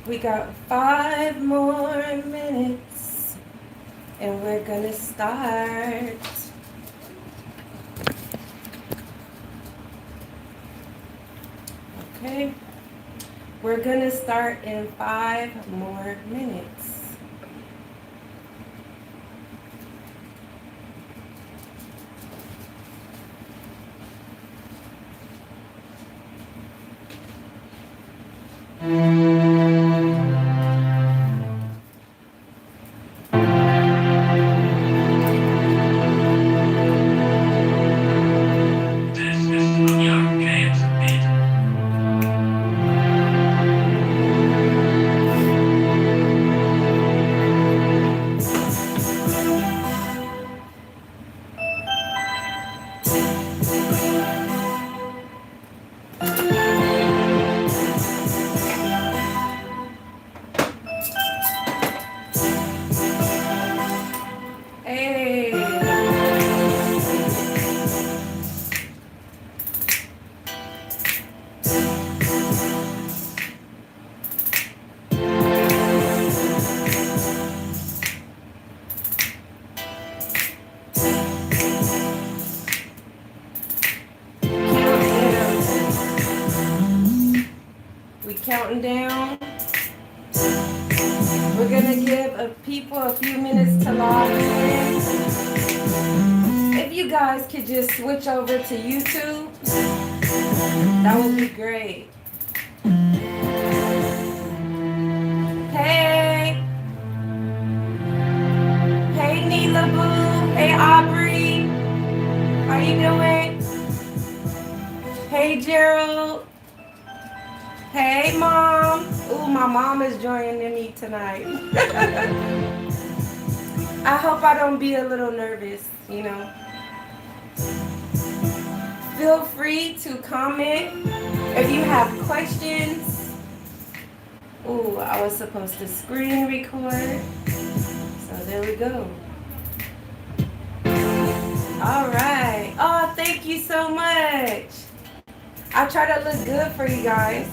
We got 5 more minutes and we're gonna start. Okay, we're gonna start in 5 more minutes. Counting down. We're gonna give people a few minutes to log in. If you you guys could just switch over to YouTube, that would be great. Hey. Hey, Neela Boo. Hey, Aubrey. How you doing? Hey, Gerald. Hey, Mom. Ooh, my mom is joining me tonight. I hope I don't be a little nervous, you know. Feel free to comment if you have questions. Ooh, I was supposed to screen record. So there we go. All right. Oh, thank you so much. I try to look good for you guys,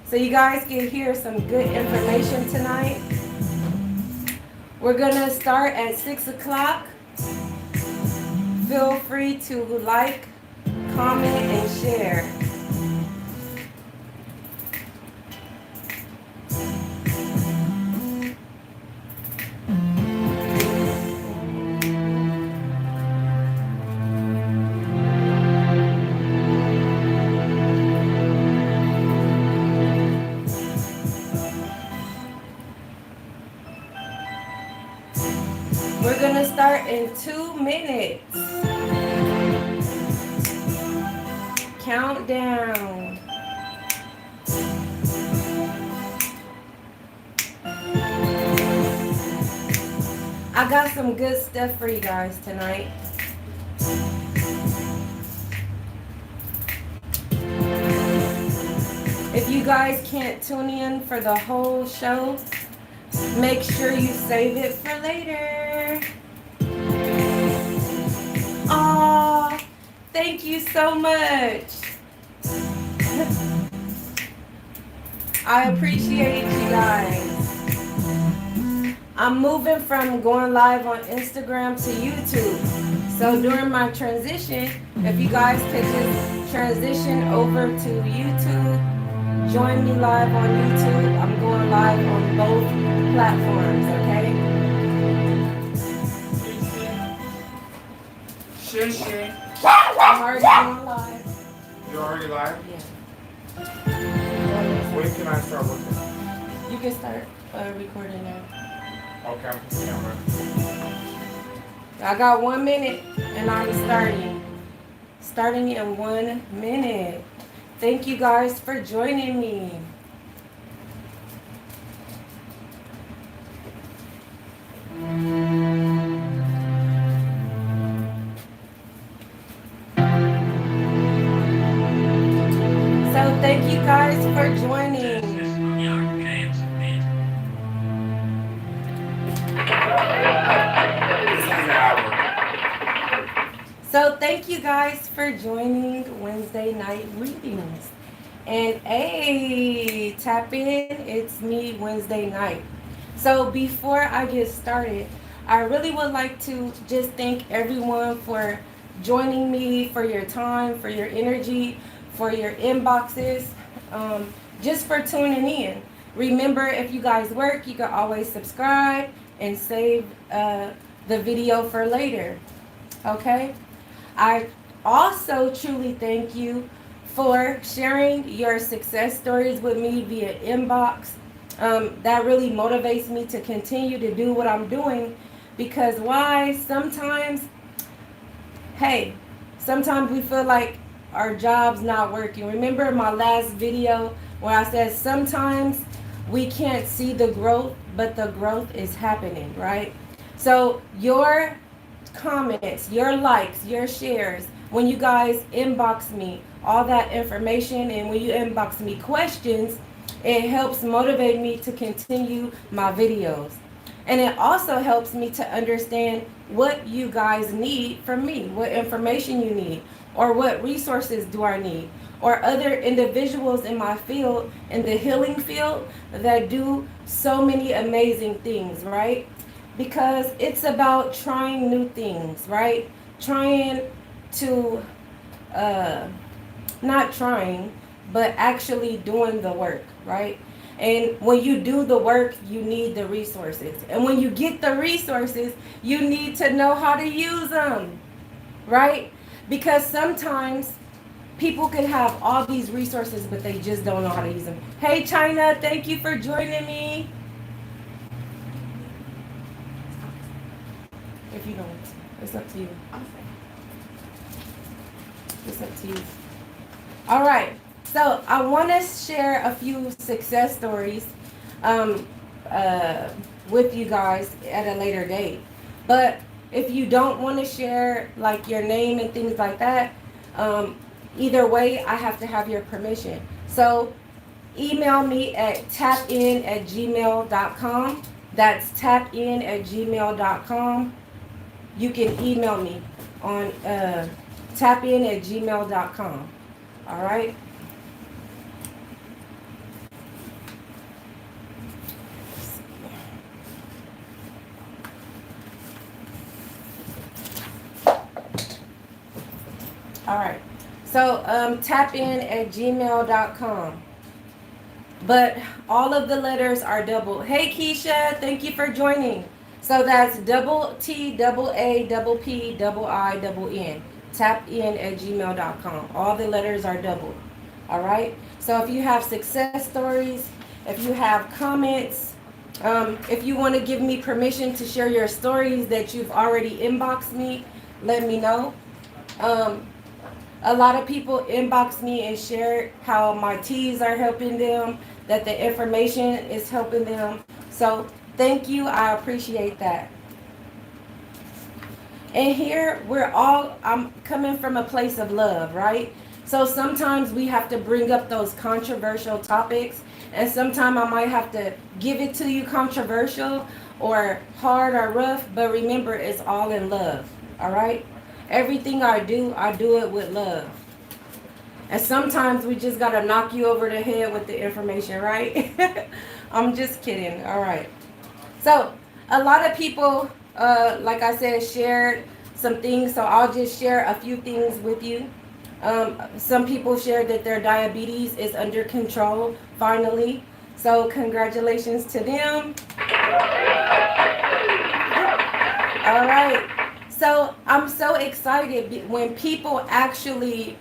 so you guys can hear some good information tonight. We're gonna start at 6 o'clock. Feel free to like, comment, and share. We're gonna start in 2 minutes. Countdown. I got some good stuff for you guys tonight. If you guys can't tune in for the whole show, make sure you save it for later. Aw, thank you so much. I appreciate you guys. I'm moving from going live on Instagram to YouTube. So during my transition, if you guys could just transition over to YouTube, join me live on YouTube. I'm going live on both platforms, okay? I'm already going live. You're already live? Yeah. When can I start working? You can start recording now. Okay, I'm putting camera. I got 1 minute and I'm starting. Starting in 1 minute. Thank you guys for joining me. So thank you guys for joining. So thank you guys for joining Wednesday night readings. And hey, tap in, it's me Wednesday night. So before I get started, I really would like to just thank everyone for joining me, for your time, for your energy, for your inboxes, just for tuning in. Remember, if you guys work, you can always subscribe and save the video for later, okay? I also truly thank you for sharing your success stories with me via inbox. That really motivates me to continue to do what I'm doing, because why? Sometimes we feel like our job's not working. Remember my last video where I said sometimes we can't see the growth, but the growth is happening, right? So your comments, your likes, your shares, when you guys inbox me all that information, and when you inbox me questions, it helps motivate me to continue my videos. And it also helps me to understand what you guys need from me, what information you need, or what resources do I need, or other individuals in my field, in the healing field, that do so many amazing things, right? Because it's about trying new things, right? Trying to, not trying, but actually doing the work, right? And when you do the work, you need the resources. And when you get the resources, you need to know how to use them. right? Because sometimes people can have all these resources, but they just don't know how to use them. Hey, China, thank you for joining me. If you don't, it's up to you. It's up to you. All right. So I want to share a few success stories with you guys at a later date. But if you don't want to share like your name and things like that, either way, I have to have your permission. So email me at tapin@gmail.com. That's tapin@gmail.com. You can email me on tapin@gmail.com. All right. All right. So tapin@gmail.com. But all of the letters are double. Hey Keisha, thank you for joining. So that's double T, double A, double P, double I, double N. tapin@gmail.com. All the letters are doubled. All right. So if you have success stories, if you have comments, if you want to give me permission to share your stories that you've already inboxed me, let me know. A lot of people inbox me and share how my teas are helping them, that the information is helping them. So thank you. I appreciate that. And here I'm coming from a place of love, right? So sometimes we have to bring up those controversial topics, and sometimes I might have to give it to you controversial or hard or rough, but remember, it's all in love, all right? Everything I do it with love. And sometimes we just got to knock you over the head with the information, right? I'm just kidding. All right. So a lot of people, like I said, shared some things. So I'll just share a few things with you. Some people shared that their diabetes is under control, finally. So congratulations to them. All right. So I'm so excited when people actually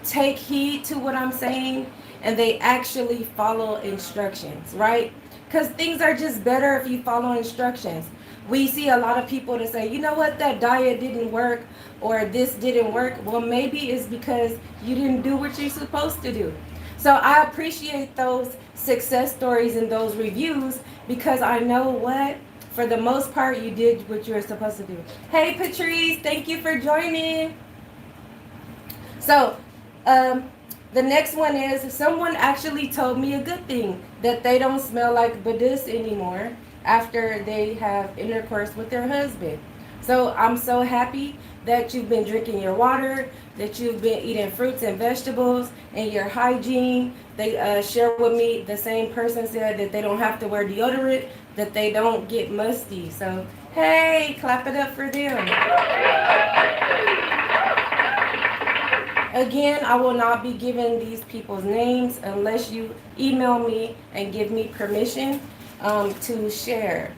take heed to what I'm saying and they actually follow instructions, right? Because things are just better if you follow instructions. We see a lot of people that say, you know what, that diet didn't work or this didn't work. Well, maybe it's because you didn't do what you're supposed to do. So I appreciate those success stories and those reviews because I know what, for the most part, you did what you were supposed to do. Hey, Patrice, thank you for joining. So the next one is someone actually told me a good thing, that they don't smell like Buddhists anymore after they have intercourse with their husband. So I'm so happy that you've been drinking your water, that you've been eating fruits and vegetables, and your hygiene. They shared with me, the same person said that they don't have to wear deodorant, that they don't get musty. So, hey, clap it up for them. Again, I will not be giving these people's names unless you email me and give me permission to share.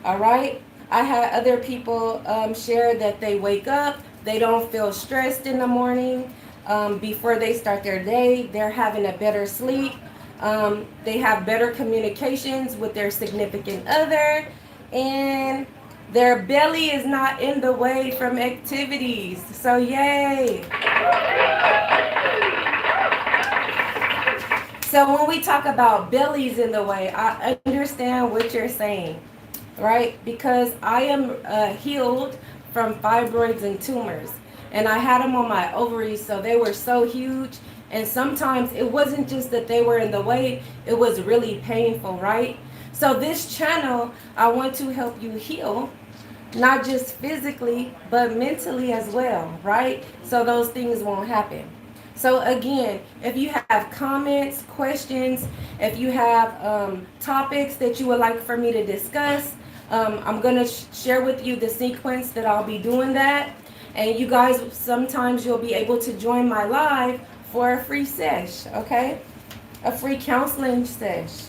All right? I had other people share that they wake up, they don't feel stressed in the morning before they start their day. They're having a better sleep. They have better communications with their significant other, and their belly is not in the way from activities. So yay. So when we talk about bellies in the way, I understand what you're saying, right? Because I am healed from fibroids and tumors, and I had them on my ovaries, so they were so huge. And sometimes it wasn't just that they were in the way, it was really painful, right? So this channel, I want to help you heal, not just physically, but mentally as well, right? So those things won't happen. So again, if you have comments, questions, if you have topics that you would like for me to discuss, I'm going to share with you the sequence that I'll be doing that. And you guys, sometimes you'll be able to join my live for a free sesh, okay? A free counseling sesh.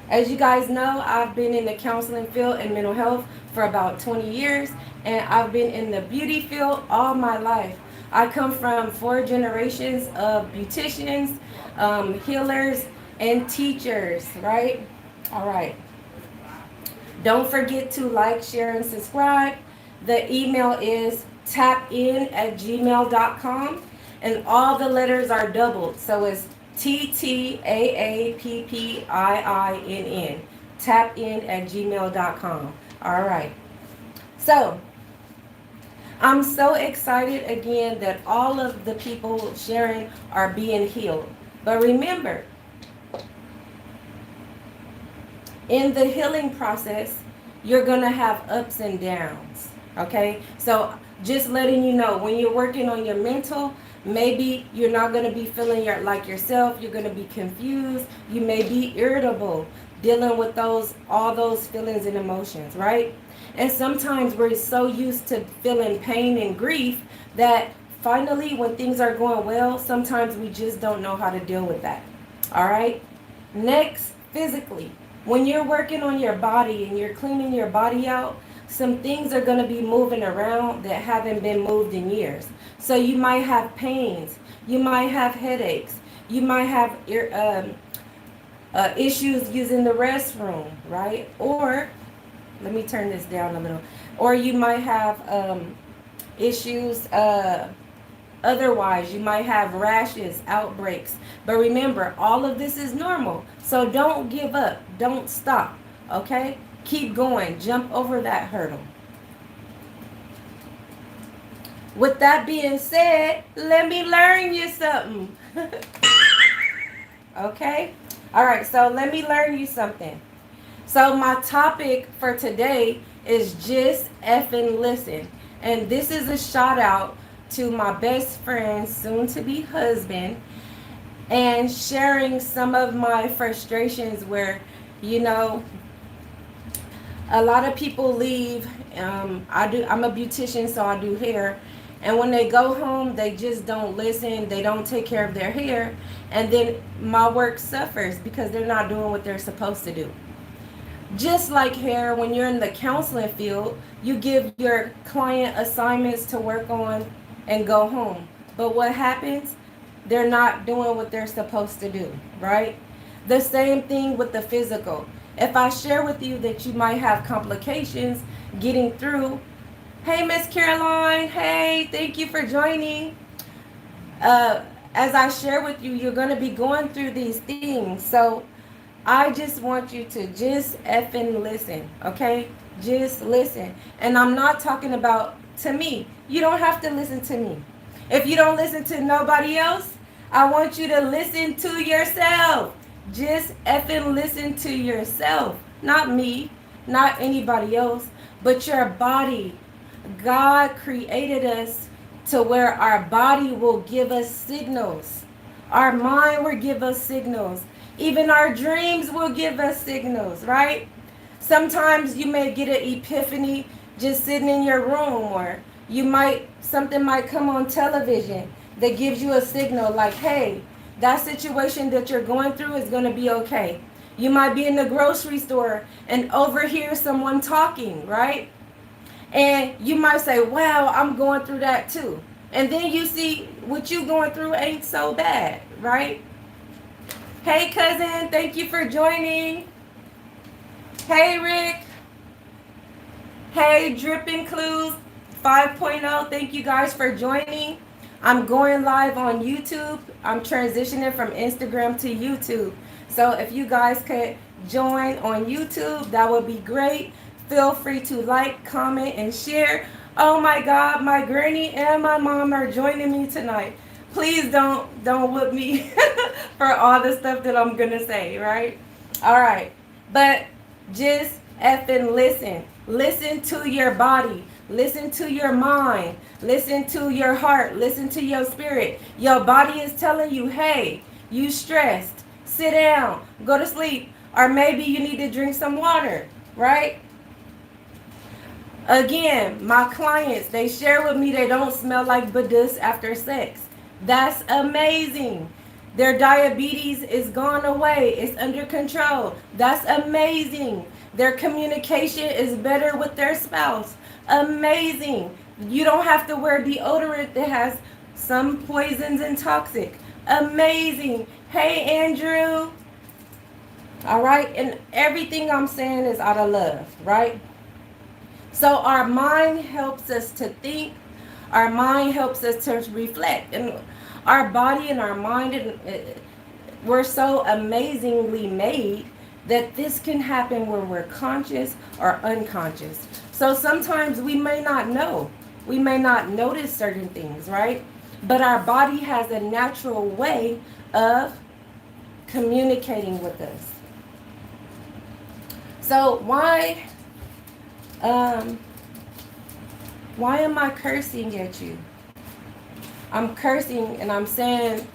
As you guys know, I've been in the counseling field and mental health for about 20 years, and I've been in the beauty field all my life. I come from 4 generations of beauticians, healers, and teachers, right? All right. Don't forget to like, share, and subscribe. The email is tapin@gmail.com, and all the letters are doubled. So it's TTAAPPIINN. Tapin@gmail.com. All right. So I'm so excited again that all of the people sharing are being healed. But remember, in the healing process, you're going to have ups and downs. Okay? So just letting you know, when you're working on your mental, maybe you're not going to be feeling like yourself. You're going to be confused. You may be irritable, dealing with all those feelings and emotions, right? And sometimes we're so used to feeling pain and grief that finally, when things are going well, sometimes we just don't know how to deal with that. All right? Next, physically. When you're working on your body and you're cleaning your body out, some things are going to be moving around that haven't been moved in years. So you might have pains. You might have headaches. You might have issues using the restroom, right? Or, let me turn this down a little. Or you might have issues otherwise. You might have rashes, outbreaks. But remember, all of this is normal. So don't give up. Don't stop. Okay? Keep going. Jump over that hurdle. With that being said, let me learn you something. Okay? All right, so let me learn you something. So my topic for today is just effing listen. And this is a shout out to my best friend, soon to be husband, and sharing some of my frustrations where, you know, a lot of people leave. I'm a beautician, so I do hair. And when they go home, they just don't listen. They don't take care of their hair. And then my work suffers because they're not doing what they're supposed to do. Just like hair, when you're in the counseling field, you give your client assignments to work on and go home. But what happens? They're not doing what they're supposed to do, right? The same thing with the physical. If I share with you that you might have complications getting through, hey, Miss Caroline, hey, thank you for joining. As I share with you, you're going to be going through these things. So I just want you to just effing listen, okay? Just listen. And I'm not talking about to me. You don't have to listen to me. If you don't listen to nobody else, I want you to listen to yourself. Just effing listen to yourself. Not me, not anybody else, but your body. God created us to where our body will give us signals. Our mind will give us signals. Even our dreams will give us signals, right? Sometimes you may get an epiphany just sitting in your room, or something might come on television that gives you a signal like, hey, that situation that you're going through is going to be okay. You might be in the grocery store and overhear someone talking, right? And you might say, wow, I'm going through that too. And then you see what you going through ain't so bad, right? Hey, cousin, thank you for joining. Hey, Rick. Hey, Dripping Clues 5.0, thank you guys for joining. I'm going live on YouTube. I'm transitioning from Instagram to YouTube. So if you guys could join on YouTube, that would be great. Feel free to like, comment, and share. Oh my God, my granny and my mom are joining me tonight. Please don't whoop me for all the stuff that I'm gonna say, right? All right, but just effing listen. Listen to your body. Listen to your mind. Listen to your heart. Listen to your spirit. Your body is telling you, hey, you stressed. Sit down. Go to sleep. Or maybe you need to drink some water, right? Again, my clients, they share with me they don't smell like badus after sex. That's amazing. Their diabetes is gone away. It's under control. That's amazing. Their communication is better with their spouse. Amazing. You don't have to wear deodorant that has some poisons and toxic. Amazing. Hey, Andrew. All right. And everything I'm saying is out of love, right? So our mind helps us to think. Our mind helps us to reflect. And our body and our mind, we're so amazingly made that this can happen when we're conscious or unconscious. So sometimes we may not know. We may not notice certain things, right? But our body has a natural way of communicating with us. So why am I cursing at you? I'm cursing and I'm saying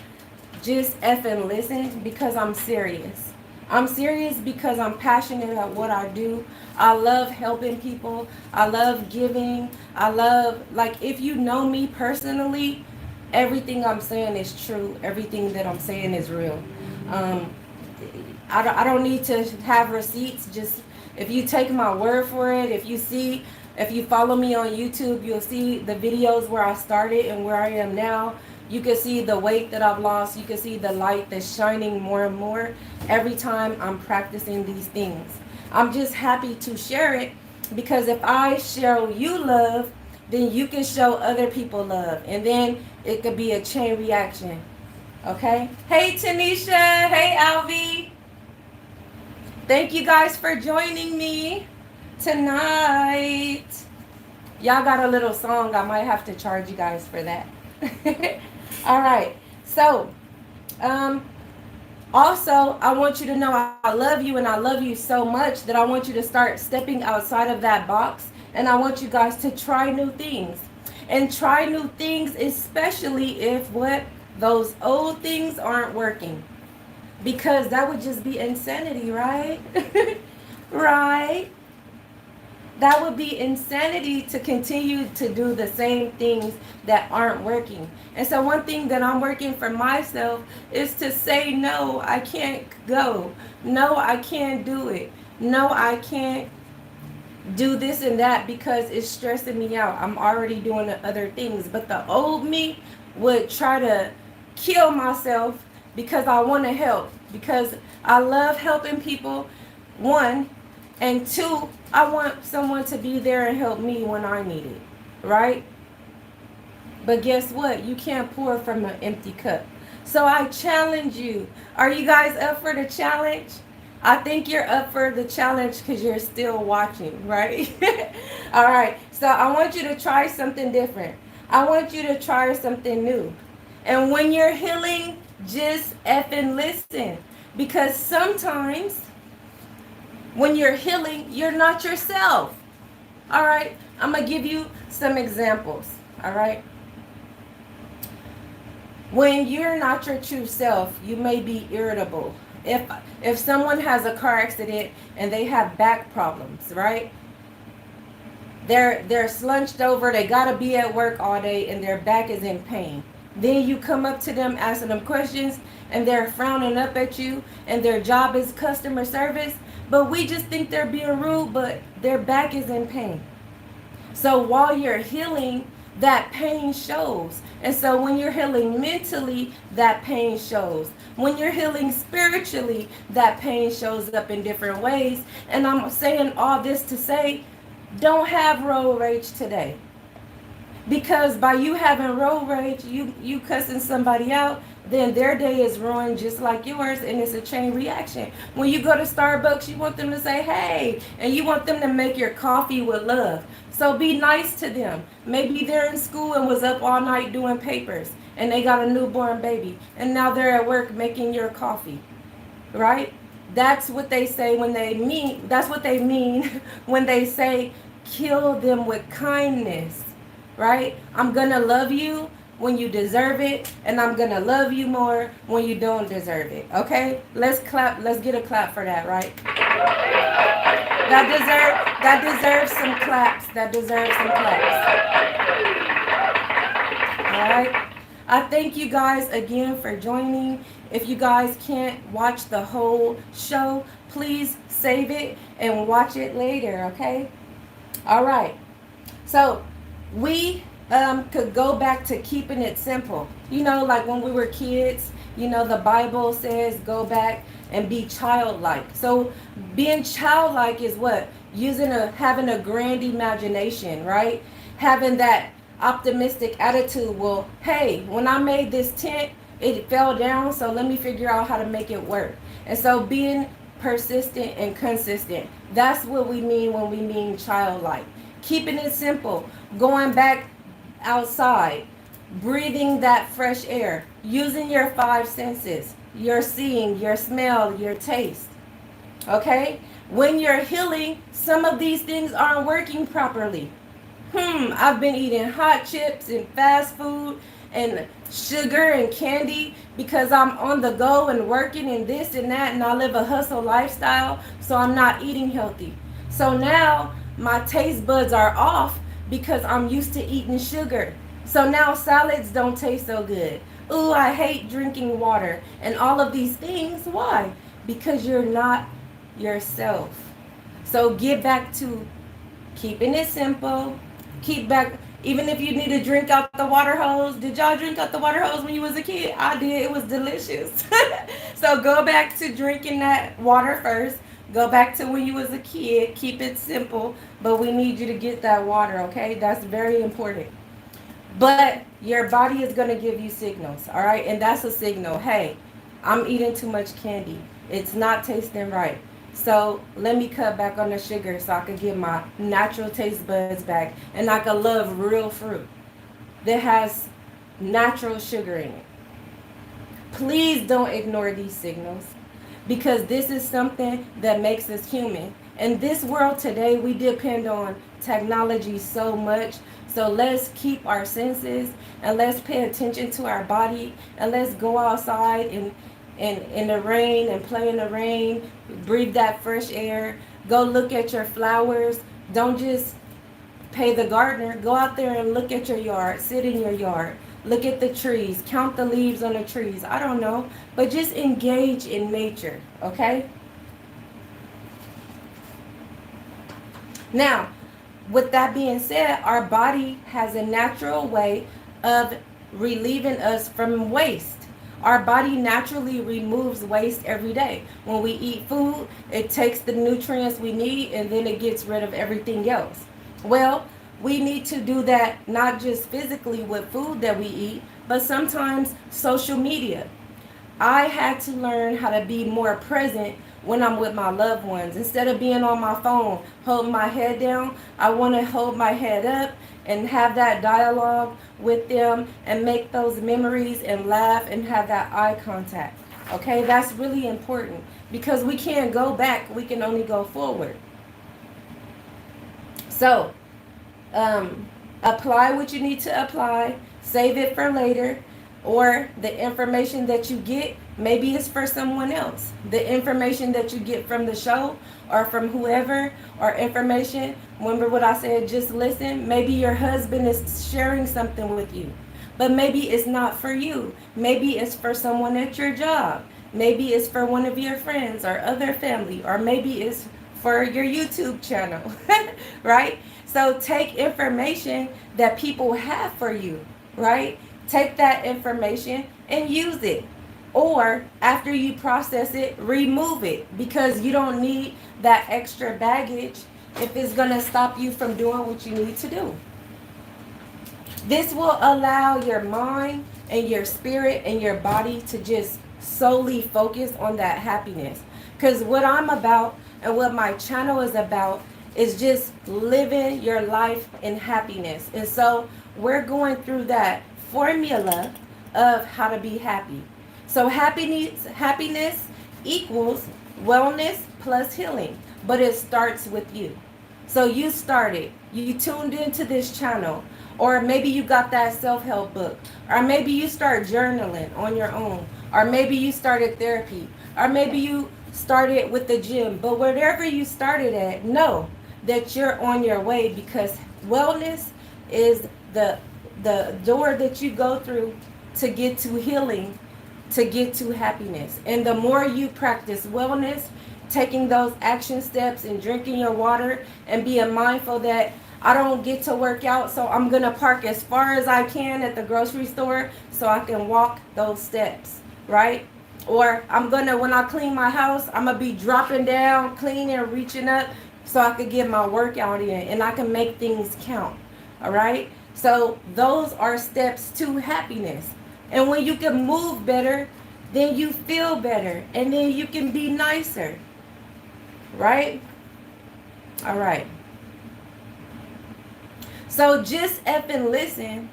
just effing listen because I'm serious. I'm serious because I'm passionate about what I do. I love helping people. I love giving. I love, like, if you know me personally, everything I'm saying is true. Everything that I'm saying is real. I don't need to have receipts. Just if you take my word for it, if you follow me on YouTube, you'll see the videos where I started and where I am now. You can see the weight that I've lost. You can see the light that's shining more and more every time I'm practicing these things. I'm just happy to share it because if I show you love, then you can show other people love. And then it could be a chain reaction. Okay? Hey, Tanisha. Hey, Alvi. Thank you guys for joining me tonight. Y'all got a little song. I might have to charge you guys for that. All right. So, also, I want you to know I love you and I love you so much that I want you to start stepping outside of that box. And I want you guys to try new things. And try new things, especially if those old things aren't working. Because that would just be insanity, right? Right? That would be insanity to continue to do the same things that aren't working. And so one thing that I'm working for myself is to say, no, I can't go. No, I can't do it. No, I can't do this and that because it's stressing me out. I'm already doing the other things. But the old me would try to kill myself because I want to help. Because I love helping people, one. And two, I want someone to be there and help me when I need it, right? But guess what? You can't pour from an empty cup. So I challenge you. Are you guys up for the challenge? I think you're up for the challenge because you're still watching, right? All right. So I want you to try something different. I want you to try something new. And when you're healing, just effing listen. Because sometimes when you're healing, you're not yourself. All right. I'm going to give you some examples. All right. When you're not your true self, you may be irritable. If someone has a car accident and they have back problems, right? They're slunched over, they gotta be at work all day and their back is in pain. Then you come up to them asking them questions and they're frowning up at you and their job is customer service, but we just think they're being rude, but their back is in pain. So while you're healing, that pain shows. And so when you're healing mentally, that pain shows. When you're healing spiritually, that pain shows up in different ways. And I'm saying all this to say, don't have road rage today. Because by you having road rage, you cussing somebody out, then their day is ruined just like yours, and it's a chain reaction. When you go to Starbucks, you want them to say, hey, and you want them to make your coffee with love. So be nice to them. Maybe they're in school and was up all night doing papers, and they got a newborn baby, and now they're at work making your coffee, right? That's what they say when they mean, that's what they mean when they say, kill them with kindness, right? I'm gonna love you when you deserve it, and I'm gonna love you more when you don't deserve it. Okay, let's clap. Let's get a clap for that, right? That deserves some claps. That deserves some claps. All right. I thank you guys again for joining. If you guys can't watch the whole show, please save it and watch it later. Okay. All right. So we could go back to keeping it simple. Like when we were kids, the Bible says go back and be childlike. So being childlike is what? Having a grand imagination, right? Having that optimistic attitude. Well, hey, when I made this tent, it fell down, so let me figure out how to make it work. And so being persistent and consistent. That's what we mean when we mean childlike. Keeping it simple, going back outside, breathing that fresh air, using your five senses, your seeing, your smell, your taste. Okay? When you're healing, some of these things aren't working properly. I've been eating hot chips and fast food and sugar and candy because I'm on the go and working and this and that, and I live a hustle lifestyle, so I'm not eating healthy. So now my taste buds are off because I'm used to eating sugar. So now salads don't taste so good. Ooh, I hate drinking water and all of these things. Why? Because you're not yourself. So get back to keeping it simple. Keep back, even if you need to drink out the water hose. Did y'all drink out the water hose when you was a kid? I did. It was delicious. So go back to drinking that water first. Go back to when you was a kid. Keep it simple. But we need you to get that water, okay? That's very important. But your body is going to give you signals, all right? And that's a signal. Hey, I'm eating too much candy. It's not tasting right. So let me cut back on the sugar so I can get my natural taste buds back. And I can love real fruit that has natural sugar in it. Please don't ignore these signals, because this is something that makes us human. In this world today, we depend on technology so much. So let's keep our senses and let's pay attention to our body, and let's go outside and in the rain and play in the rain, breathe that fresh air, go look at your flowers. Don't just pay the gardener. Go out there and look at your yard, sit in your yard, look at the trees, count the leaves on the trees. I don't know, but just engage in nature, okay? Now, with that being said, our body has a natural way of relieving us from waste. Our body naturally removes waste every day. When we eat food, it takes the nutrients we need and then it gets rid of everything else. Well, we need to do that not just physically with food that we eat, but sometimes social media. I had to learn how to be more present when I'm with my loved ones. Instead of being on my phone, holding my head down, I want to hold my head up and have that dialogue with them and make those memories and laugh and have that eye contact. Okay, that's really important because we can't go back, we can only go forward. So, apply what you need to apply, save it for later, or the information that you get, maybe it's for someone else. The information that you get from the show or from whoever, or information, remember what I said, just listen. Maybe your husband is sharing something with you, but maybe it's not for you. Maybe it's for someone at your job. Maybe it's for one of your friends or other family, or maybe it's for your YouTube channel, right? So take information that people have for you, right? Take that information and use it. Or after you process it, remove it, because you don't need that extra baggage if it's going to stop you from doing what you need to do. This will allow your mind and your spirit and your body to just solely focus on that happiness. Because what I'm about and what my channel is about is just living your life in happiness. And so we're going through that formula of how to be happy. So happiness equals wellness plus healing, but it starts with you. So you started, you tuned into this channel, or maybe you got that self-help book, or maybe you start journaling on your own, or maybe you started therapy, or maybe you started with the gym. But wherever you started at, know that you're on your way, because wellness is the door that you go through to get to healing, to get to happiness. And the more you practice wellness, taking those action steps and drinking your water and being mindful that I don't get to work out, so I'm going to park as far as I can at the grocery store so I can walk those steps, right? Or I'm going to, when I clean my house, I'm going to be dropping down, cleaning, reaching up so I could get my workout in and I can make things count, all right? So those are steps to happiness. And when you can move better, then you feel better and then you can be nicer, right? All right. So just effing listen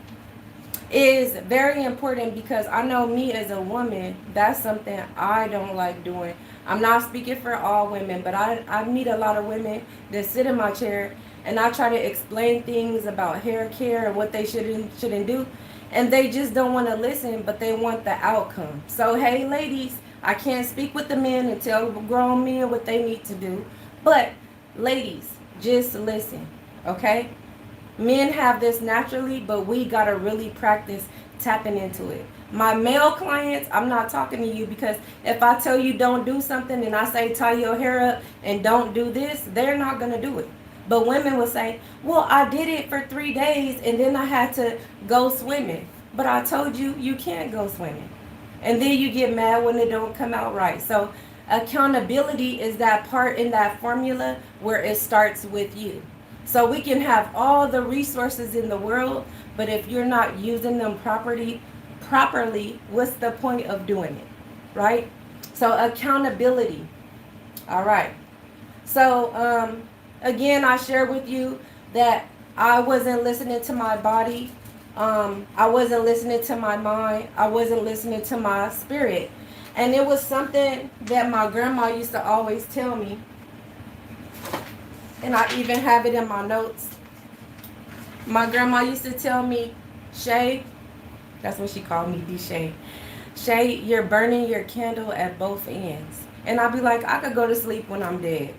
is very important because I know me as a woman, that's something I don't like doing. I'm not speaking for all women, but I meet a lot of women that sit in my chair and I try to explain things about hair care and what they shouldn't do. And they just don't want to listen, but they want the outcome. So, hey, ladies, I can't speak with the men and tell grown men what they need to do. But, ladies, just listen, okay? Men have this naturally, but we got to really practice tapping into it. My male clients, I'm not talking to you because if I tell you don't do something and I say tie your hair up and don't do this, they're not going to do it. But women will say, well, I did it for 3 days and then I had to go swimming. But I told you, you can't go swimming. And then you get mad when it don't come out right. So accountability is that part in that formula where it starts with you. So we can have all the resources in the world, but if you're not using them properly, what's the point of doing it, right? So accountability. All right. So again, I shared with you that I wasn't listening to my body. I wasn't listening to my mind. I wasn't listening to my spirit. And it was something that my grandma used to always tell me. And I even have it in my notes. My grandma used to tell me, Shay, that's what she called me, D-Shay. Shay, you're burning your candle at both ends. And I'd be like, I could go to sleep when I'm dead.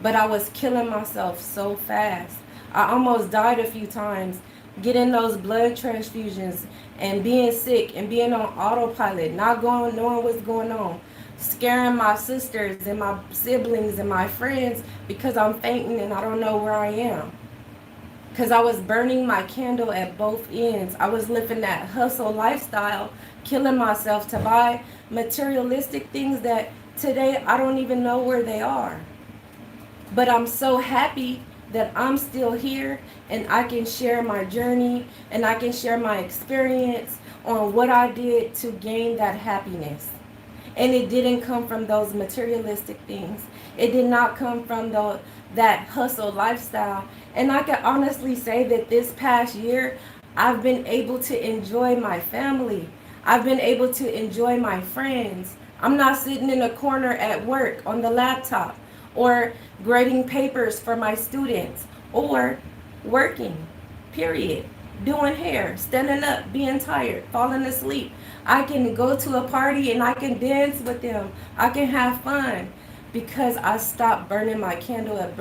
But I was killing myself so fast. I almost died a few times getting those blood transfusions and being sick and being on autopilot, not knowing what's going on. Scaring my sisters and my siblings and my friends because I'm fainting and I don't know where I am. Because I was burning my candle at both ends. I was living that hustle lifestyle, killing myself to buy materialistic things that today I don't even know where they are. But I'm so happy that I'm still here and I can share my journey and I can share my experience on what I did to gain that happiness. And it didn't come from those materialistic things. It did not come from that hustle lifestyle. And I can honestly say that this past year, I've been able to enjoy my family. I've been able to enjoy my friends. I'm not sitting in a corner at work on the laptop or grading papers for my students or working, period. Doing hair, standing up, being tired, falling asleep. I can go to a party and I can dance with them. I can have fun because I stopped burning my candle at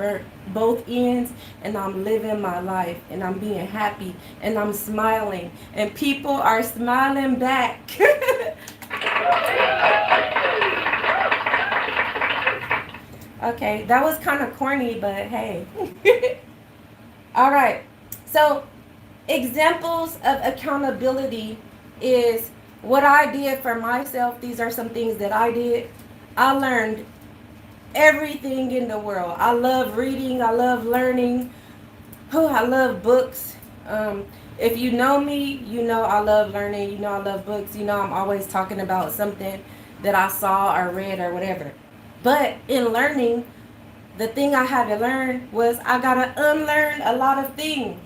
both ends and I'm living my life and I'm being happy and I'm smiling and people are smiling back. Okay, that was kind of corny, but hey. All right, so examples of accountability is what I did for myself. These are some things that I did. I learned everything in the world. I love reading. I love learning. Oh, I love books. If you know me, you know I love learning. You know I love books. You know I'm always talking about something that I saw or read or whatever. But in learning, the thing I had to learn was I got to unlearn a lot of things.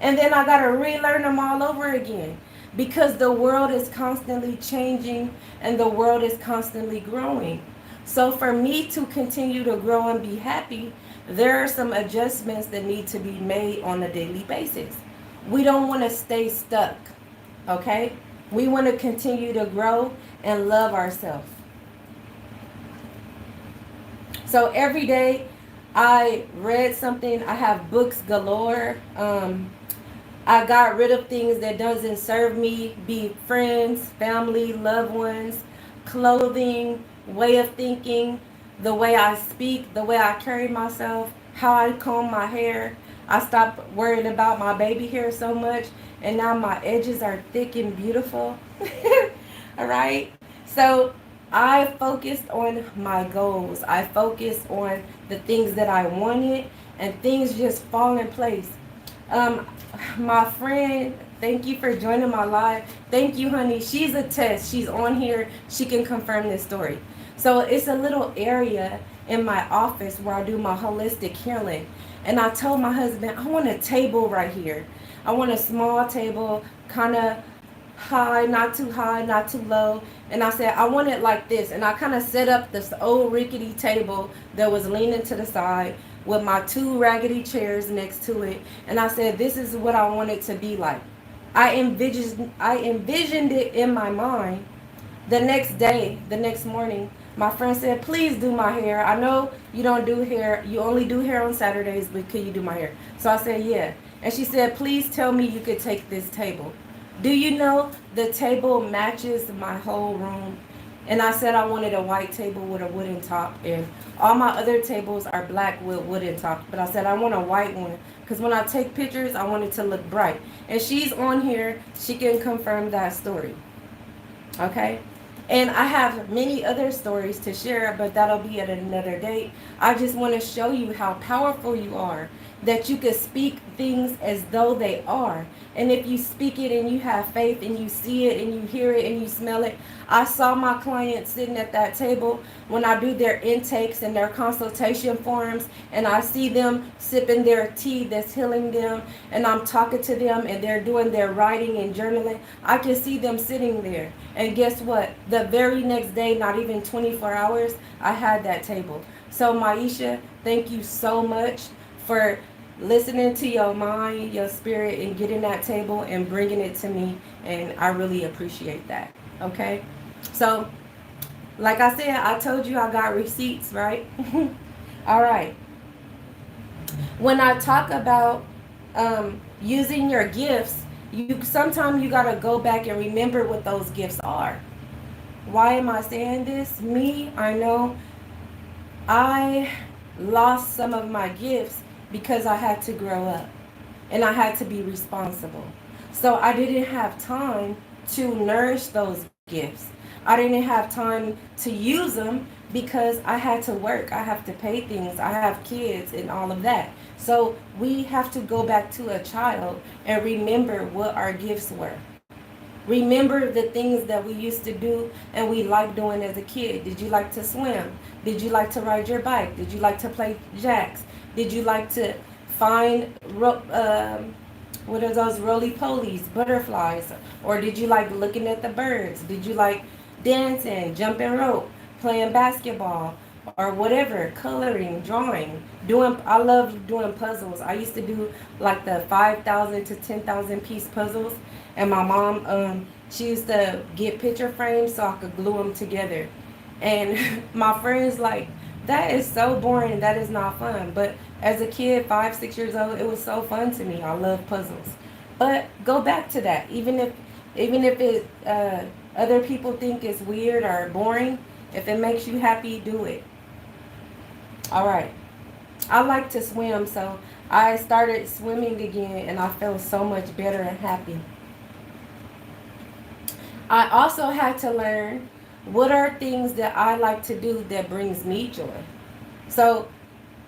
And then I got to relearn them all over again. Because the world is constantly changing and the world is constantly growing. So for me to continue to grow and be happy, there are some adjustments that need to be made on a daily basis. We don't want to stay stuck, okay? We want to continue to grow and love ourselves. So every day I read something. I have books galore. I got rid of things that doesn't serve me, be friends, family, loved ones, clothing, way of thinking, the way I speak, the way I carry myself, how I comb my hair. I stopped worrying about my baby hair so much, and now my edges are thick and beautiful. All right. So I focused on my goals. I focused on the things that I wanted, and things just fall in place. Um, my friend, thank you for joining my live. Thank you, honey. She's a test. She's on here. She can confirm this story. So it's a little area in my office where I do my holistic healing. And I told my husband, I want a table right here. I want a small table, kind of high, not too low. And I said, I want it like this. And I kind of set up this old rickety table that was leaning to the side with my two raggedy chairs next to it. And I said, this is what I want it to be like. I envisioned it in my mind. The next day, the next morning, my friend said, please do my hair. I know you don't do hair. You only do hair on Saturdays, but could you do my hair? So I said, yeah. And she said, please tell me you could take this table. Do you know the table matches my whole room? And I said I wanted a white table with a wooden top. And all my other tables are black with wooden tops. But I said I want a white one. Because when I take pictures, I want it to look bright. And she's on here. She can confirm that story. Okay? And I have many other stories to share, but that'll be at another date. I just want to show you how powerful you are, that you can speak things as though they are. And if you speak it and you have faith and you see it and you hear it and you smell it. I saw my clients sitting at that table when I do their intakes and their consultation forms, and I see them sipping their tea that's healing them, and I'm talking to them and they're doing their writing and journaling. I can see them sitting there. And guess what? The very next day, not even 24 hours, I had that table. So Maisha, thank you so much for listening to your mind, your spirit, and getting that table and bringing it to me. And I really appreciate that. Okay? So, like I said, I told you I got receipts, right? All right. When I talk about using your gifts, sometimes you got to go back and remember what those gifts are. Why am I saying this? I know I lost some of my gifts because I had to grow up and I had to be responsible. So I didn't have time to nourish those gifts. I didn't have time to use them because I had to work. I have to pay things. I have kids and all of that. So we have to go back to a child and remember what our gifts were. Remember the things that we used to do and we liked doing as a kid. Did you like to swim? Did you like to ride your bike? Did you like to play jacks? Did you like to find, what are those roly-polies, butterflies? Or did you like looking at the birds? Did you like dancing, jumping rope, playing basketball, or whatever, coloring, drawing, I love doing puzzles. I used to do like the 5,000 to 10,000 piece puzzles. And my mom, she used to get picture frames so I could glue them together. And my friends like, that is so boring. That is not fun. But as a kid, 5, 6 years old, it was so fun to me. I love puzzles. But go back to that. Even if it other people think it's weird or boring, if it makes you happy, do it. All right. I like to swim, so I started swimming again, and I felt so much better and happy. I also had to learn what are things that I like to do that brings me joy. So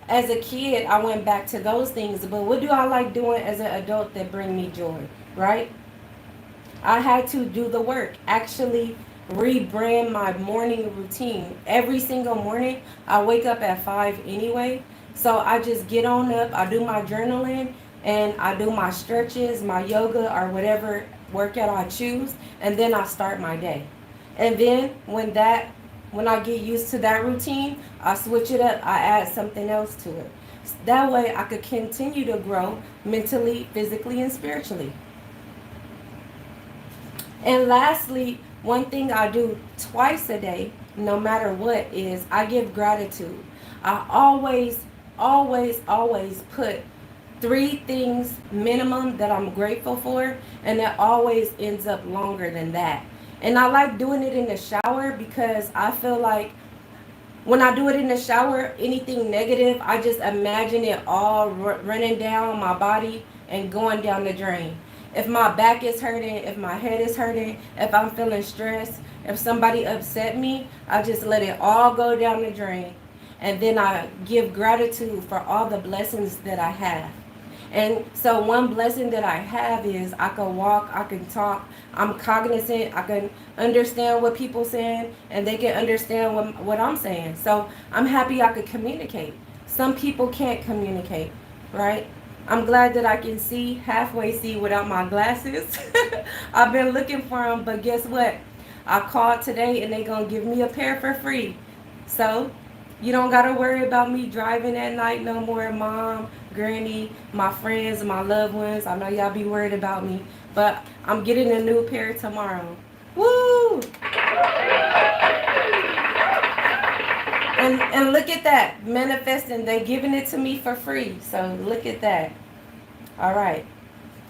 as a kid, I went back to those things, but what do I like doing as an adult that bring me joy, right? I had to do the work, actually rebrand my morning routine. Every single morning, I wake up at 5 anyway. So I just get on up, I do my journaling, and I do my stretches, my yoga, or whatever workout I choose, and then I start my day. And then when I get used to that routine, I switch it up, I add something else to it. That way I could continue to grow mentally, physically, and spiritually. And lastly, one thing I do twice a day, no matter what, is I give gratitude. I always put 3 things minimum that I'm grateful for, and it always ends up longer than that. And I like doing it in the shower because I feel like When I do it in the shower, anything negative, I just imagine it all running down my body and going down the drain. If my back is hurting, if my head is hurting, if I'm feeling stressed, if somebody upset me, I just let it all go down the drain. And then I give gratitude for all the blessings that I have. And so one blessing that I have is I can walk, I can talk, I'm cognizant, I can understand what people saying, and they can understand what I'm saying. So I'm happy I could communicate. Some people can't communicate, right? I'm glad that I can see, halfway see without my glasses. I've been looking for them, but guess what? I called today and they gonna give me a pair for free. So you don't gotta worry about me driving at night no more, Mom, Granny, my friends, my loved ones. I know y'all be worried about me, but I'm getting a new pair tomorrow. Woo! And look at that, manifesting. They giving it to me for free. So look at that. All right.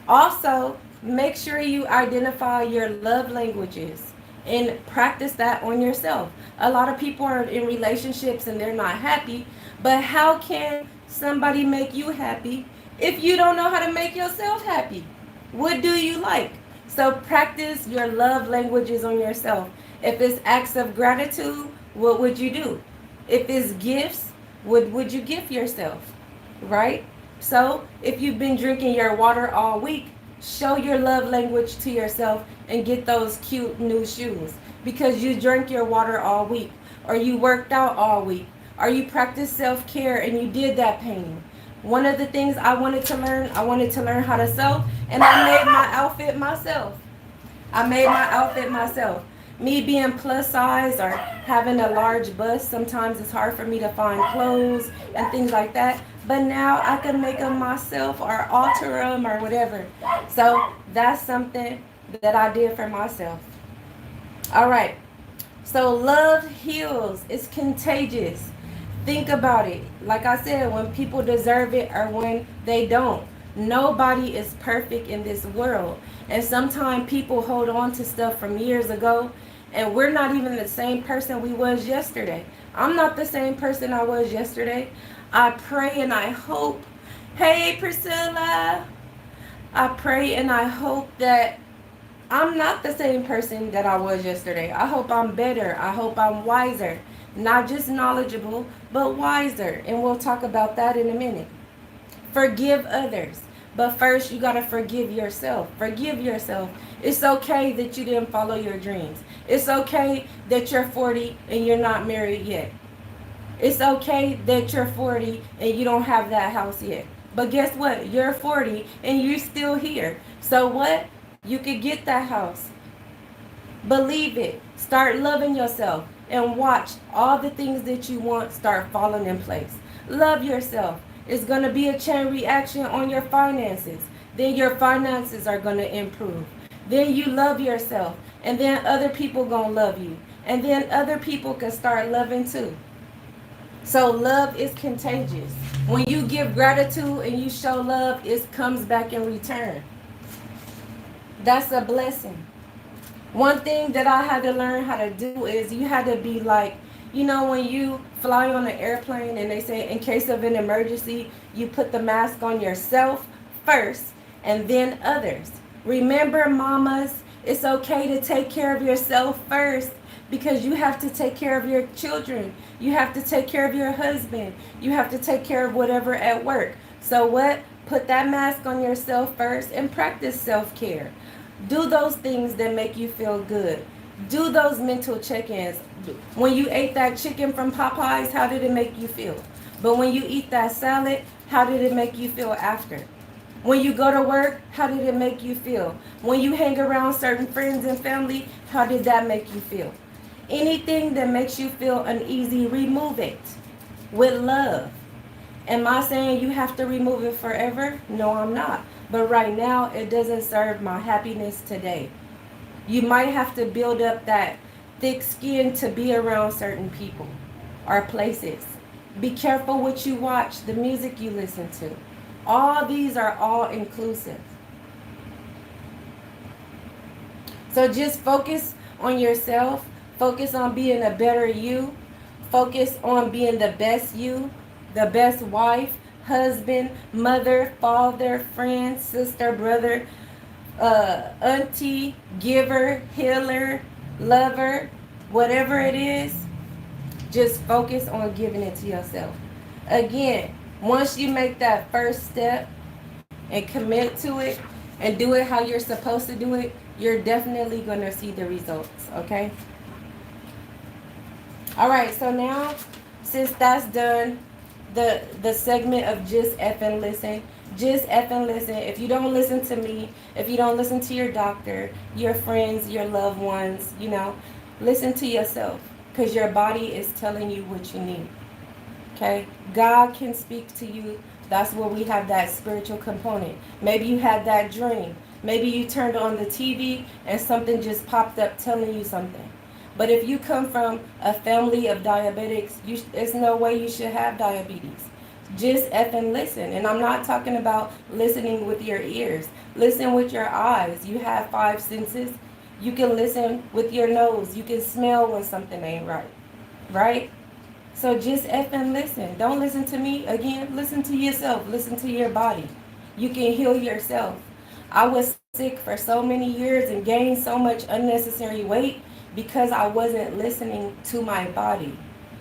Also, make sure you identify your love languages and practice that on yourself. A lot of people are in relationships and they're not happy, but how can somebody make you happy if you don't know how to make yourself happy? What do you like? So practice your love languages on yourself. If it's acts of gratitude, what would you do? If it's gifts, what would you gift yourself? Right? So if you've been drinking your water all week, show your love language to yourself and get those cute new shoes because you drank your water all week, or you worked out all week, or you practiced self-care and you did that painting. One of the things I wanted to learn how to sew, and I made my outfit myself. Me being plus size or having a large bust, sometimes it's hard for me to find clothes and things like that. But now I can make them myself or alter them or whatever. So that's something that I did for myself. All right. So love heals. It's contagious. Think about it. Like I said, when people deserve it or when they don't. Nobody is perfect in this world. And sometimes people hold on to stuff from years ago, and we're not even the same person we was yesterday. I'm not the same person I was yesterday. I pray and I hope. Hey, Priscilla. I pray and I hope that I'm not the same person that I was yesterday. I hope I'm better. I hope I'm wiser. Not just knowledgeable, but wiser. And we'll talk about that in a minute. Forgive others. But first, you got to forgive yourself. Forgive yourself. It's okay that you didn't follow your dreams. It's okay that you're 40 and you're not married yet. It's okay that you're 40 and you don't have that house yet. But guess what? You're 40 and you're still here. So what? You could get that house. Believe it. Start loving yourself and watch all the things that you want start falling in place. Love yourself. It's going to be a chain reaction on your finances. Then your finances are going to improve. Then you love yourself. And then other people going to love you. And then other people can start loving too. So love is contagious. When you give gratitude and you show love, it comes back in return. That's a blessing. One thing that I had to learn how to do is you had to be like, you know, when you fly on an airplane and they say in case of an emergency, you put the mask on yourself first and then others. Remember, mamas, it's okay to take care of yourself first because you have to take care of your children. You have to take care of your husband. You have to take care of whatever at work. So what? Put that mask on yourself first and practice self-care. Do those things that make you feel good. Do those mental check-ins. When you ate that chicken from Popeyes, how did it make you feel? But when you eat that salad, how did it make you feel after? When you go to work, how did it make you feel? When you hang around certain friends and family, how did that make you feel? Anything that makes you feel uneasy, remove it with love. Am I saying you have to remove it forever? No, I'm not. But right now, it doesn't serve my happiness today. You might have to build up that thick skin to be around certain people or places. Be careful what you watch, the music you listen to. All these are all inclusive. So just focus on yourself. Focus on being a better you. Focus on being the best you, the best wife, husband, mother, father, friend, sister, brother, auntie, giver, healer, lover, whatever it is. Just focus on giving it to yourself. Again, once you make that first step and commit to it and do it how you're supposed to do it, you're definitely going to see the results, okay? All right, so now, since that's done, the segment of just effing listen, just effing listen. If you don't listen to me, if you don't listen to your doctor, your friends, your loved ones, listen to yourself, because your body is telling you what you need. Okay? God can speak to you. That's where we have that spiritual component. Maybe you had that dream. Maybe you turned on the TV and something just popped up telling you something. But if you come from a family of diabetics, there's no way you should have diabetes. Just effing listen. And I'm not talking about listening with your ears. Listen with your eyes. You have 5 senses. You can listen with your nose. You can smell when something ain't right. Right? So just effing listen. Don't listen to me. Again, listen to yourself. Listen to your body. You can heal yourself. I was sick for so many years and gained so much unnecessary weight because I wasn't listening to my body.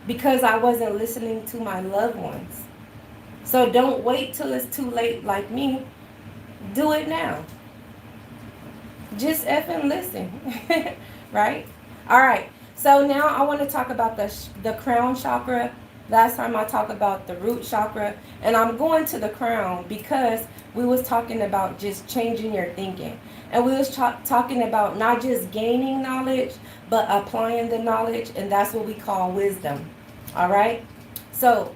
Because I wasn't listening to my loved ones. So don't wait till it's too late like me. Do it now. Just effing listen. Right? All right. So now I want to talk about the crown chakra. Last time I talked about the root chakra. And I'm going to the crown because we was talking about just changing your thinking. And we was talking about not just gaining knowledge, but applying the knowledge. And that's what we call wisdom. All right? So,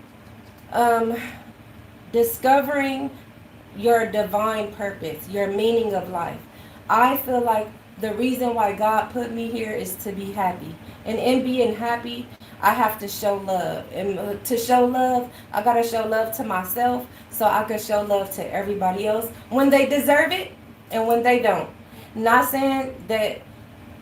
discovering your divine purpose, your meaning of life. I feel like the reason why God put me here is to be happy. And in being happy, I have to show love. And to show love, I got to show love to myself so I can show love to everybody else when they deserve it and when they don't. Not saying that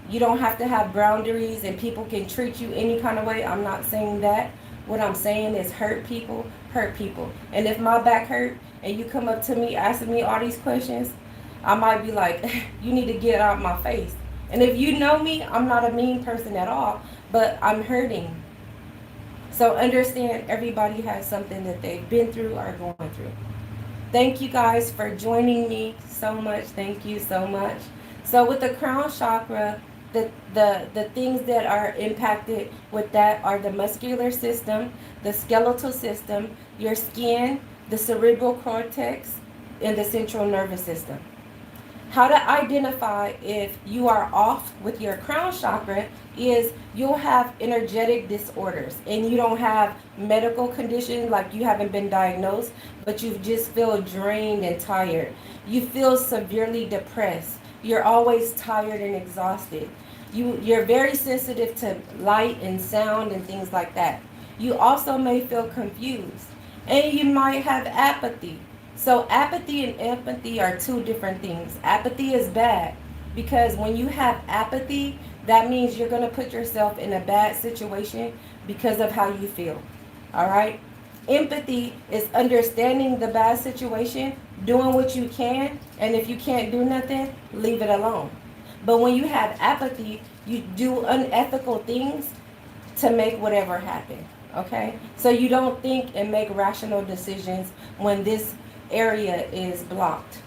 you don't have to have boundaries and people can treat you any kind of way. I'm not saying that. What I'm saying is hurt people, hurt people. And if my back hurt and you come up to me asking me all these questions, I might be like, you need to get out of my face. And if you know me, I'm not a mean person at all, but I'm hurting. So understand everybody has something that they've been through or going through. Thank you guys for joining me so much. Thank you so much. So with the crown chakra, the things that are impacted with that are the muscular system, the skeletal system, your skin, the cerebral cortex, and the central nervous system. How to identify if you are off with your crown chakra is you'll have energetic disorders and you don't have medical condition, like you haven't been diagnosed, but you just feel drained and tired. You feel severely depressed. You're always tired and exhausted. You're very sensitive to light and sound and things like that. You also may feel confused and you might have apathy. So apathy and empathy are 2 different things. Apathy is bad because when you have apathy, that means you're going to put yourself in a bad situation because of how you feel. All right? Empathy is understanding the bad situation, doing what you can, and if you can't do nothing, leave it alone. But when you have apathy, you do unethical things to make whatever happen. Okay? So you don't think and make rational decisions when this area is blocked.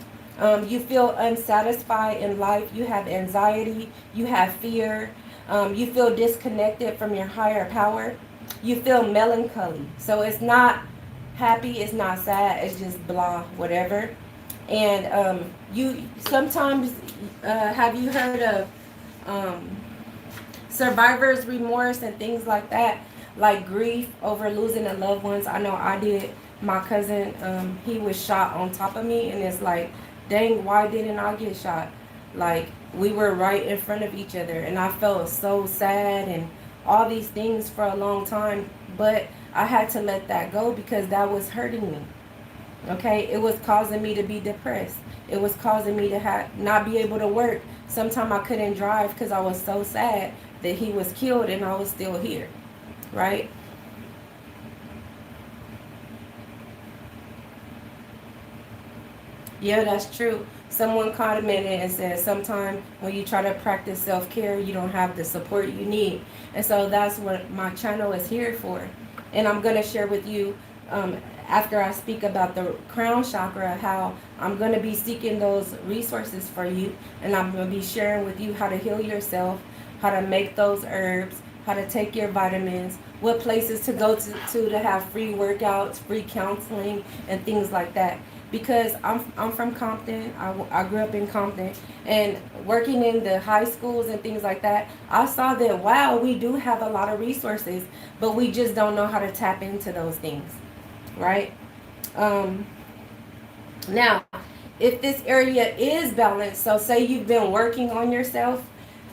You feel unsatisfied in life. You have anxiety. You have fear. You feel disconnected from your higher power. You feel melancholy. So it's not happy. It's not sad. It's just blah, whatever. And you sometimes have you heard of survivor's remorse and things like that, like grief over losing a loved ones. I know I did. My cousin, he was shot on top of me, and it's like, dang, why didn't I get shot? Like, we were right in front of each other, and I felt so sad and all these things for a long time, but I had to let that go because that was hurting me. Okay, it was causing me to be depressed. It was causing me to not be able to work. Sometimes I couldn't drive because I was so sad that he was killed and I was still here, right? Yeah, that's true. Someone commented and said sometimes when you try to practice self-care, you don't have the support you need. And so that's what my channel is here for. And I'm going to share with you um, after I speak about the crown chakra, how I'm going to be seeking those resources for you. And I'm going to be sharing with you how to heal yourself, how to make those herbs, how to take your vitamins, what places to go to have free workouts, free counseling, and things like that. Because I'm from Compton. I grew up in Compton, and working in the high schools and things like that, I saw that, wow, we do have a lot of resources, but we just don't know how to tap into those things, right? Now, if this area is balanced, so say you've been working on yourself,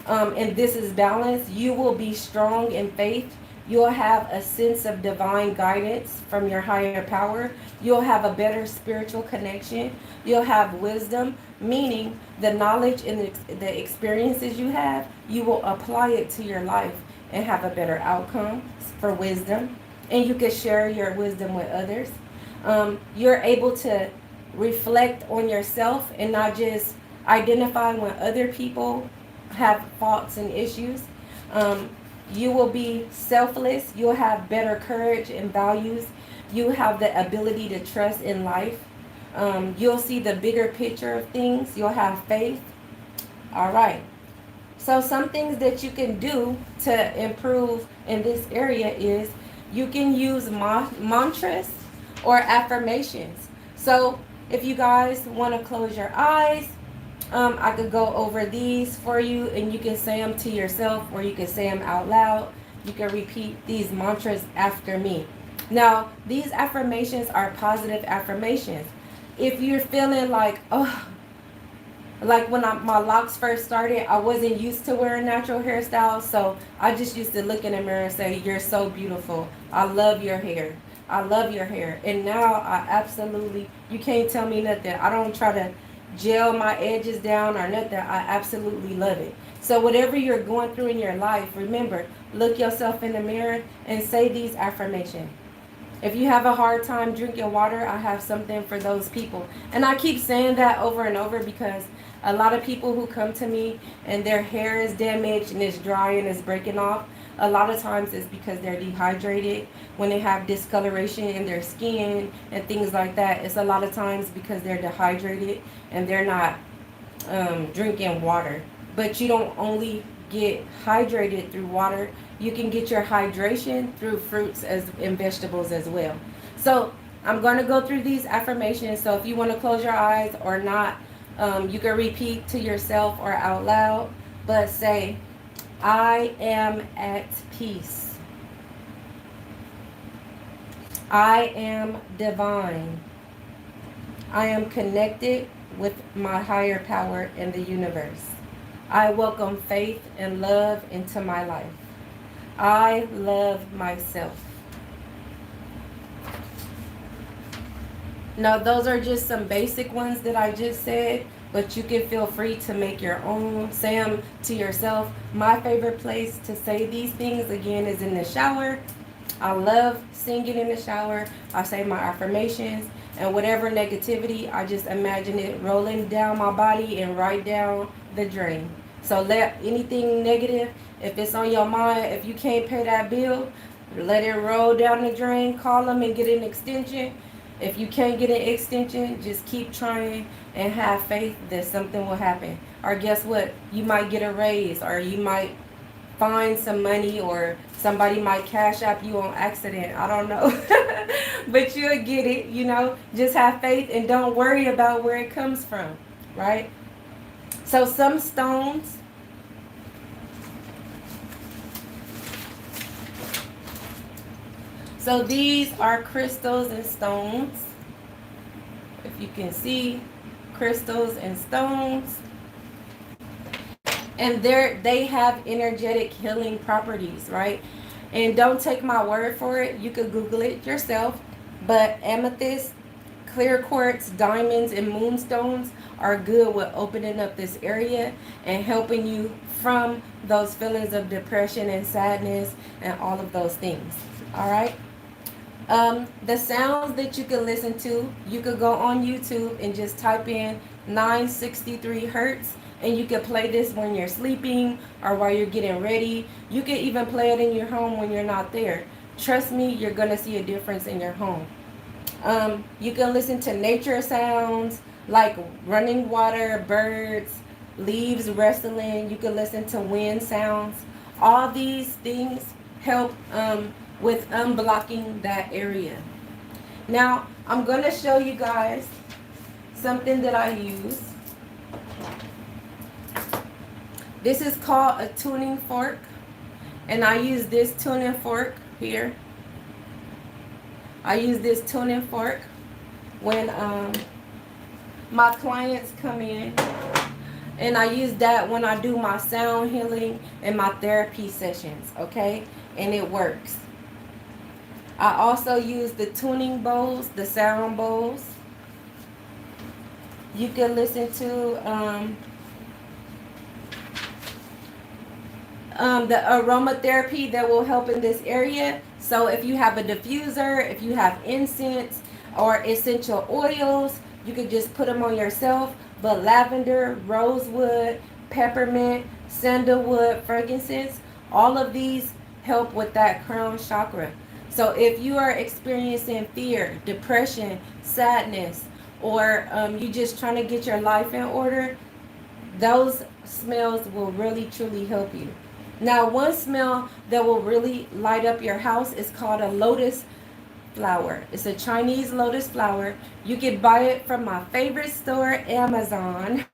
and this is balanced, you will be strong in faith. You'll have a sense of divine guidance from your higher power. You'll have a better spiritual connection. You'll have wisdom, meaning the knowledge and the experiences you have, you will apply it to your life and have a better outcome for wisdom. And you can share your wisdom with others. You're able to reflect on yourself and not just identify when other people have faults and issues. You will be selfless. You'll have better courage and values. You have the ability to trust in life. You'll see the bigger picture of things. You'll have faith. All right. So some things that you can do to improve in this area is you can use mantras or affirmations. So if you guys want to close your eyes, I could go over these for you, and you can say them to yourself or you can say them out loud. You can repeat these mantras after me. Now, these affirmations are positive affirmations. If you're feeling like, oh, like when my locks first started, I wasn't used to wearing natural hairstyles, so I just used to look in the mirror and say, you're so beautiful. I love your hair. I love your hair. And now I absolutely, you can't tell me nothing. I don't try to gel my edges down or nothing. I absolutely love it. So whatever you're going through in your life, remember, look yourself in the mirror and say these affirmations. If you have a hard time drinking water, I have something for those people. And I keep saying that over and over because a lot of people who come to me and their hair is damaged and it's dry and it's breaking off, a lot of times it's because they're dehydrated. When they have discoloration in their skin and things like that, it's a lot of times because they're dehydrated and they're not drinking water. But you don't only get hydrated through water, you can get your hydration through fruits and vegetables as well. So I'm going to go through these affirmations. So if you want to close your eyes or not, you can repeat to yourself or out loud, but say, I am at peace. I am divine. I am connected with my higher power in the universe. I welcome faith and love into my life. I love myself. Now, those are just some basic ones that I just said, but you can feel free to make your own. Say them to yourself. My favorite place to say these things, again, is in the shower. I love singing in the shower. I say my affirmations, and whatever negativity, I just imagine it rolling down my body and right down the drain. So let anything negative, if it's on your mind, if you can't pay that bill, let it roll down the drain. Call them and get an extension. If you can't get an extension, just keep trying and have faith that something will happen. Or guess what? You might get a raise, or you might find some money, or somebody might cash app you on accident. I don't know. But you'll get it, you know. Just have faith and don't worry about where it comes from, right? So some stones. So these are crystals and stones. If you can see, crystals and stones. And they have energetic healing properties, right? And don't take my word for it. You could Google it yourself. But amethyst, clear quartz, diamonds, and moonstones are good with opening up this area and helping you from those feelings of depression and sadness and all of those things. All right? The sounds that you can listen to, you could go on YouTube and just type in 963 hertz, and you can play this when you're sleeping or while you're getting ready. You can even play it in your home when you're not there. Trust me, you're going to see a difference in your home. You can listen to nature sounds like running water, birds, leaves rustling. You can listen to wind sounds. All these things help with unblocking that area. Now, I'm going to show you guys something that I use. This is called a tuning fork, and I use this tuning fork here. I use this tuning fork when my clients come in, and I use that when I do my sound healing and my therapy sessions, okay? And it works. I also use the tuning bowls, the sound bowls. You can listen to the aromatherapy that will help in this area. So if you have a diffuser, if you have incense or essential oils, you could just put them on yourself. But lavender, rosewood, peppermint, sandalwood, frankincense, all of these help with that crown chakra. So if you are experiencing fear, depression, sadness, or you just trying to get your life in order, those smells will really truly help you. Now, one smell that will really light up your house is called a lotus flower. It's a Chinese lotus flower. You can buy it from my favorite store, Amazon.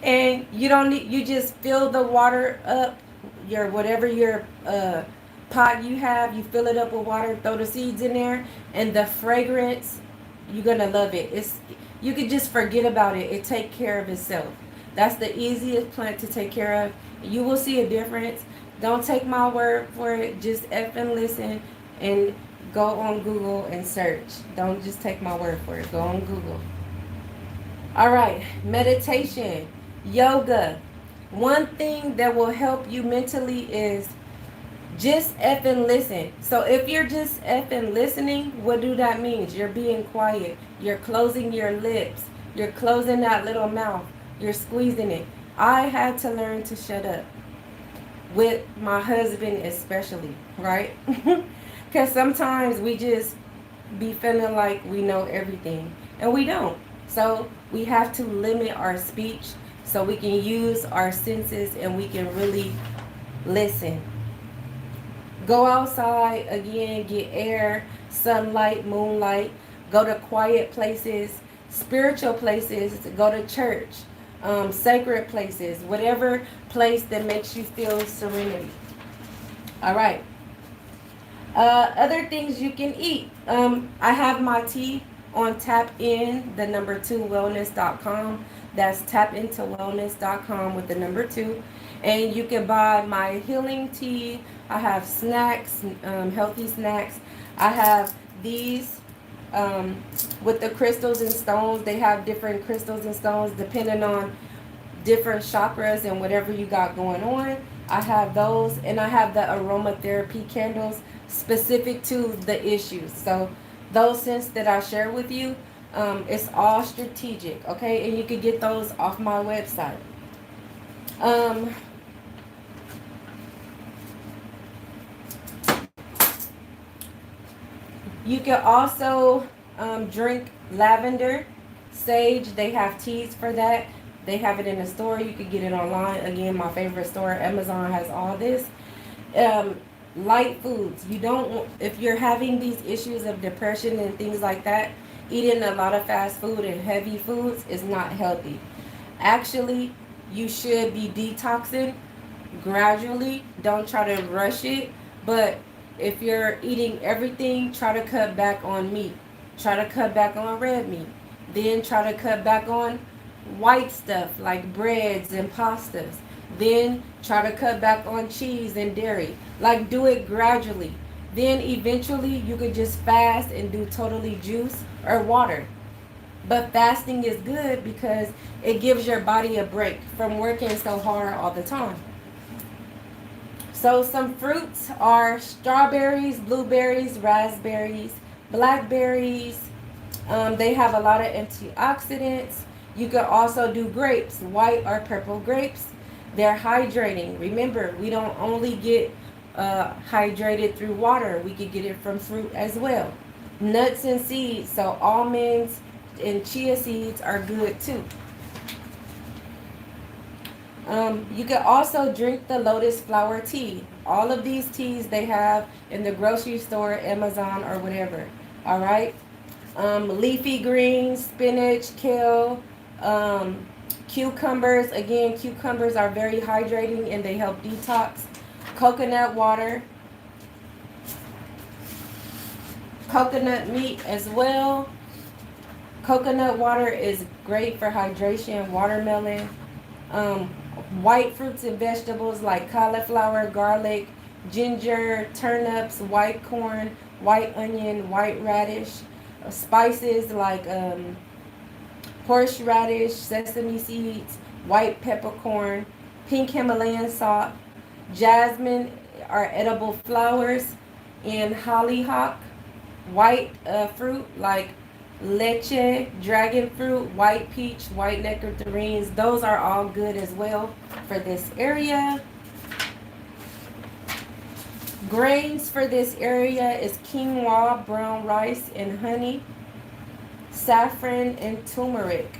And you don't need, you just fill the water up, your whatever your pot you have, you fill it up with water, throw the seeds in there, and the fragrance, you're gonna love it. You could just forget about it. It takes care of itself. That's the easiest plant to take care of. You will see a difference. Don't take my word for it. Just effing listen and go on Google and search. Don't just take my word for it. Go on Google. All right, meditation, yoga. One thing that will help you mentally is just effing listen. So if you're just effing listening, what do that mean? You're being quiet. You're closing your lips. You're closing that little mouth. You're squeezing it. I had to learn to shut up. With my husband especially, right? Because sometimes we just be feeling like we know everything. And we don't. So we have to limit our speech so we can use our senses and we can really listen. Go outside again, get air, sunlight, moonlight. Go to quiet places, spiritual places. Go to church, sacred places, whatever place that makes you feel serenity. All right. Other things you can eat. I have my tea on tapin2wellness.com. That's tapintowellness.com with the number 2. And you can buy my healing tea. I have snacks, healthy snacks. I have these with the crystals and stones. They have different crystals and stones depending on different chakras and whatever you got going on. I have those, and I have the aromatherapy candles specific to the issues. So those scents that I share with you, it's all strategic, okay? And you can get those off my website. You can also drink lavender, sage. They have teas for that. They have it in the store. You can get it online. Again, my favorite store, Amazon, has all this. Light foods. You don't, if you're having these issues of depression and things like that, eating a lot of fast food and heavy foods is not healthy. Actually, you should be detoxing gradually. Don't try to rush it. But if you're eating everything, try to cut back on meat. Try to cut back on red meat. Then try to cut back on white stuff like breads and pastas. Then try to cut back on cheese and dairy. Like, do it gradually. Then eventually you could just fast and do totally juice or water. But fasting is good because it gives your body a break from working so hard all the time. So some fruits are strawberries, blueberries, raspberries, blackberries. They have a lot of antioxidants. You could also do grapes, white or purple grapes. They're hydrating. Remember, we don't only get hydrated through water, we could get it from fruit as well. Nuts and seeds, so almonds and chia seeds are good too. You can also drink the lotus flower tea. All of these teas they have in the grocery store, Amazon, or whatever. All right. Leafy greens, spinach, kale, cucumbers. Again, cucumbers are very hydrating and they help detox. Coconut water, coconut meat as well. Coconut water is great for hydration. Watermelon, white fruits and vegetables like cauliflower, garlic, ginger, turnips, white corn, white onion, white radish. Spices like horseradish, sesame seeds, white peppercorn, pink Himalayan salt, jasmine are edible flowers, and hollyhock, white fruit like leche, dragon fruit, white peach, white nectarines. Those are all good as well for this area. Grains for this area is quinoa, brown rice, and honey, saffron, and turmeric.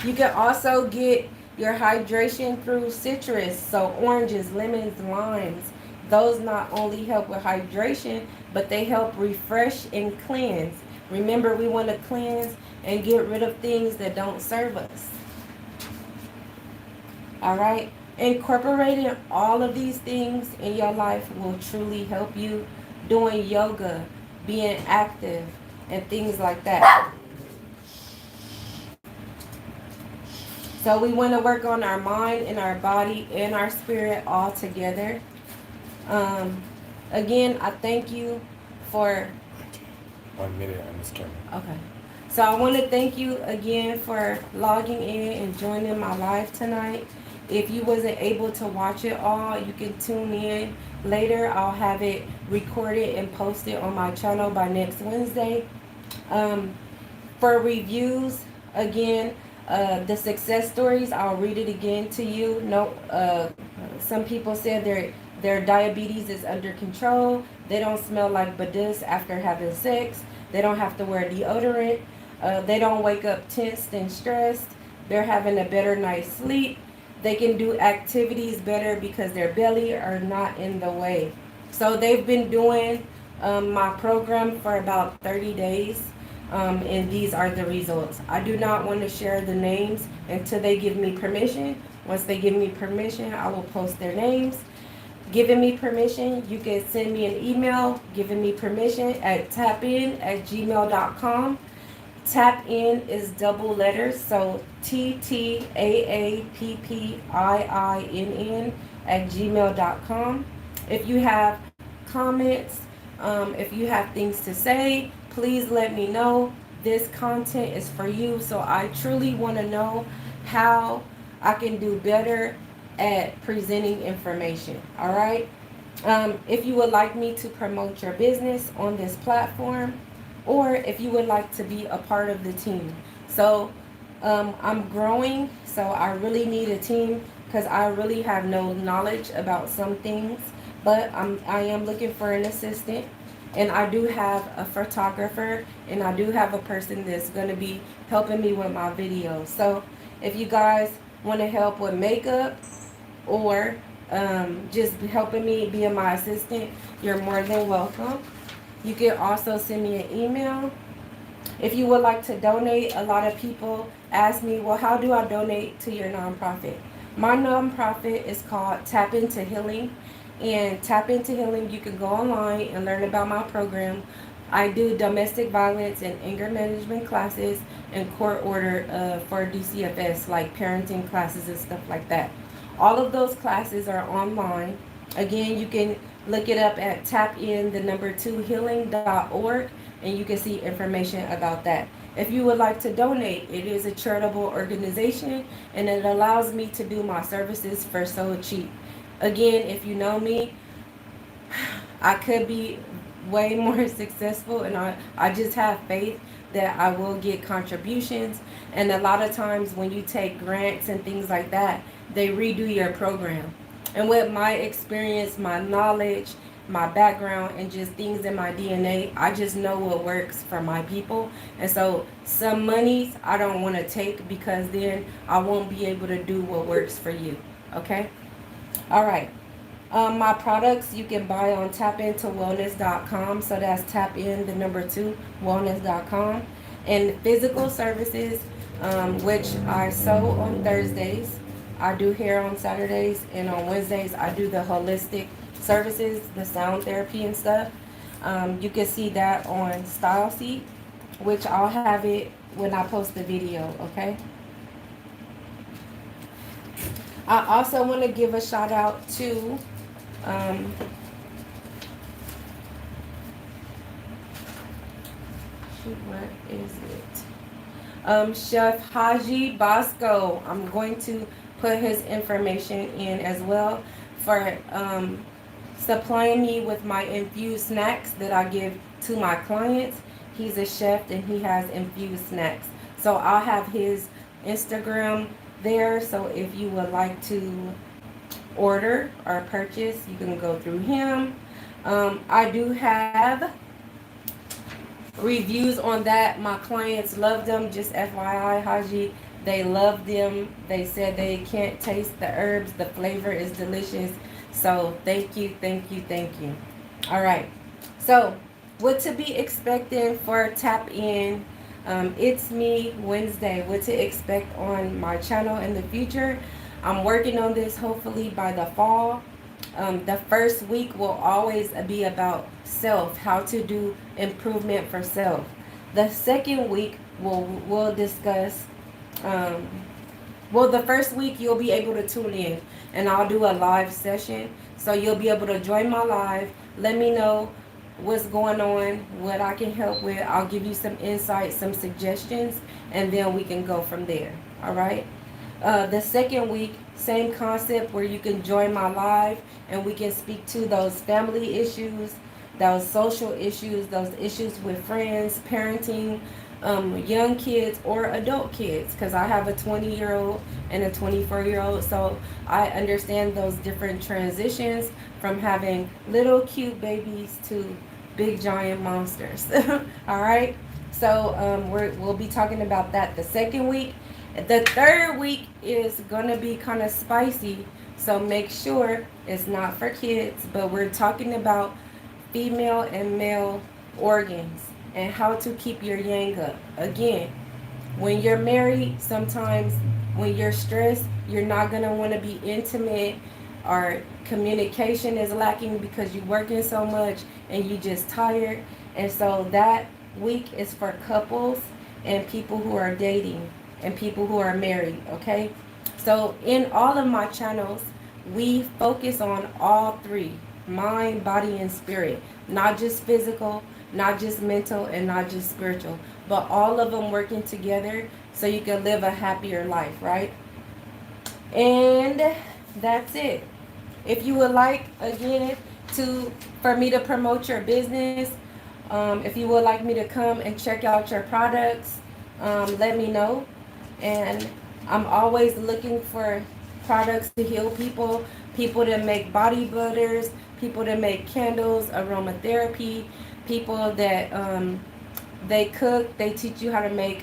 You can also get your hydration through citrus, so oranges, lemons, limes. Those not only help with hydration, but they help refresh and cleanse. Remember, we want to cleanse and get rid of things that don't serve us. All right? Incorporating all of these things in your life will truly help you. Doing yoga, being active, and things like that. So we want to work on our mind and our body and our spirit all together. Again, I thank you for 1 minute on this camera. Okay. So I want to thank you again for logging in and joining my live tonight. If you wasn't able to watch it all, you can tune in later. I'll have it recorded and posted on my channel by next Wednesday. For reviews, again, the success stories, I'll read it again to you. No, some people said their diabetes is under control. They don't smell like badus after having sex. They don't have to wear deodorant. They don't wake up tensed and stressed. They're having a better night's sleep. They can do activities better because their belly are not in the way. So they've been doing my program for about 30 days. And these are the results. I do not want to share the names until they give me permission. Once they give me permission, I will post their names. Giving me permission, you can send me an email giving me permission at tapin@gmail.com. Tap in is double letters, so TTAAPPIINN@gmail.com. If you have comments, if you have things to say, please let me know. This content is for you, so I truly want to know how I can do better at presenting information. All right. If you would like me to promote your business on this platform, or if you would like to be a part of the team. So I'm growing, so I really need a team because I really have no knowledge about some things, but I am looking for an assistant, and I do have a photographer, and I do have a person that's going to be helping me with my videos. So if you guys want to help with makeup or just helping me being my assistant, you're more than welcome. You can also send me an email. If you would like to donate, a lot of people ask me, well, how do I donate to your nonprofit? My nonprofit is called Tap Into Healing. And Tap Into Healing, you can go online and learn about my program. I do domestic violence and anger management classes and court order for DCFS, like parenting classes and stuff like that. All of those classes are online. Again, you can look it up at tapin2healing.org, and you can see information about that. If you would like to donate, it is a charitable organization, and it allows me to do my services for so cheap. Again, if you know me, I could be way more successful, and I just have faith that I will get contributions. And a lot of times when you take grants and things like that, they redo your program. And with my experience, my knowledge, my background, and just things in my DNA, I just know what works for my people. And so some monies I don't want to take, because then I won't be able to do what works for you. Okay? All right. My products you can buy on tapintowellness.com. So that's tapin, the number 2, wellness.com. And physical services, which I sew on Thursdays. I do hair on Saturdays, and on Wednesdays I do the holistic services, the sound therapy and stuff. You can see that on Style Seat, which I'll have it when I post the video, okay? I also want to give a shout out to what is it? Chef Haji Bosco. I'm going to put his information in as well for supplying me with my infused snacks that I give to my clients. He's a chef and he has infused snacks. So I'll have his Instagram there. So if you would like to order or purchase, you can go through him. I do have reviews on that. My clients love them. Just FYI, Haji, they love them. They said they can't taste the herbs. The flavor is delicious. So thank you, thank you, thank you. All right. So what to be expecting for Tap In? It's Me Wednesday. What to expect on my channel in the future? I'm working on this hopefully by the fall. The first week will always be about self, how to do improvement for self. The second week we'll discuss, the first week you'll be able to tune in and I'll do a live session. So you'll be able to join my live. Let me know what's going on, what I can help with. I'll give you some insights, some suggestions, and then we can go from there. All right. The second week, same concept where you can join my live and we can speak to those family issues, those social issues, those issues with friends, parenting, young kids or adult kids, because I have a 20-year-old and a 24-year-old, so I understand those different transitions from having little cute babies to big giant monsters. All right, so we'll be talking about that the second week. The third week is gonna be kind of spicy, so make sure it's not for kids, but we're talking about female and male organs and how to keep your yang up. Again, when you're married, sometimes when you're stressed, you're not gonna want to be intimate, or communication is lacking because you're working so much and you just tired. And so that week is for couples and people who are dating and people who are married, okay? So in all of my channels, we focus on all three: mind, body, and spirit. Not just physical, not just mental, and not just spiritual, but all of them working together so you can live a happier life, right? And that's it. If you would like, again, for me to promote your business, if you would like me to come and check out your products, let me know. And I'm always looking for products to heal people, people that make body butters, people that make candles, aromatherapy, people that they cook, they teach you how to make,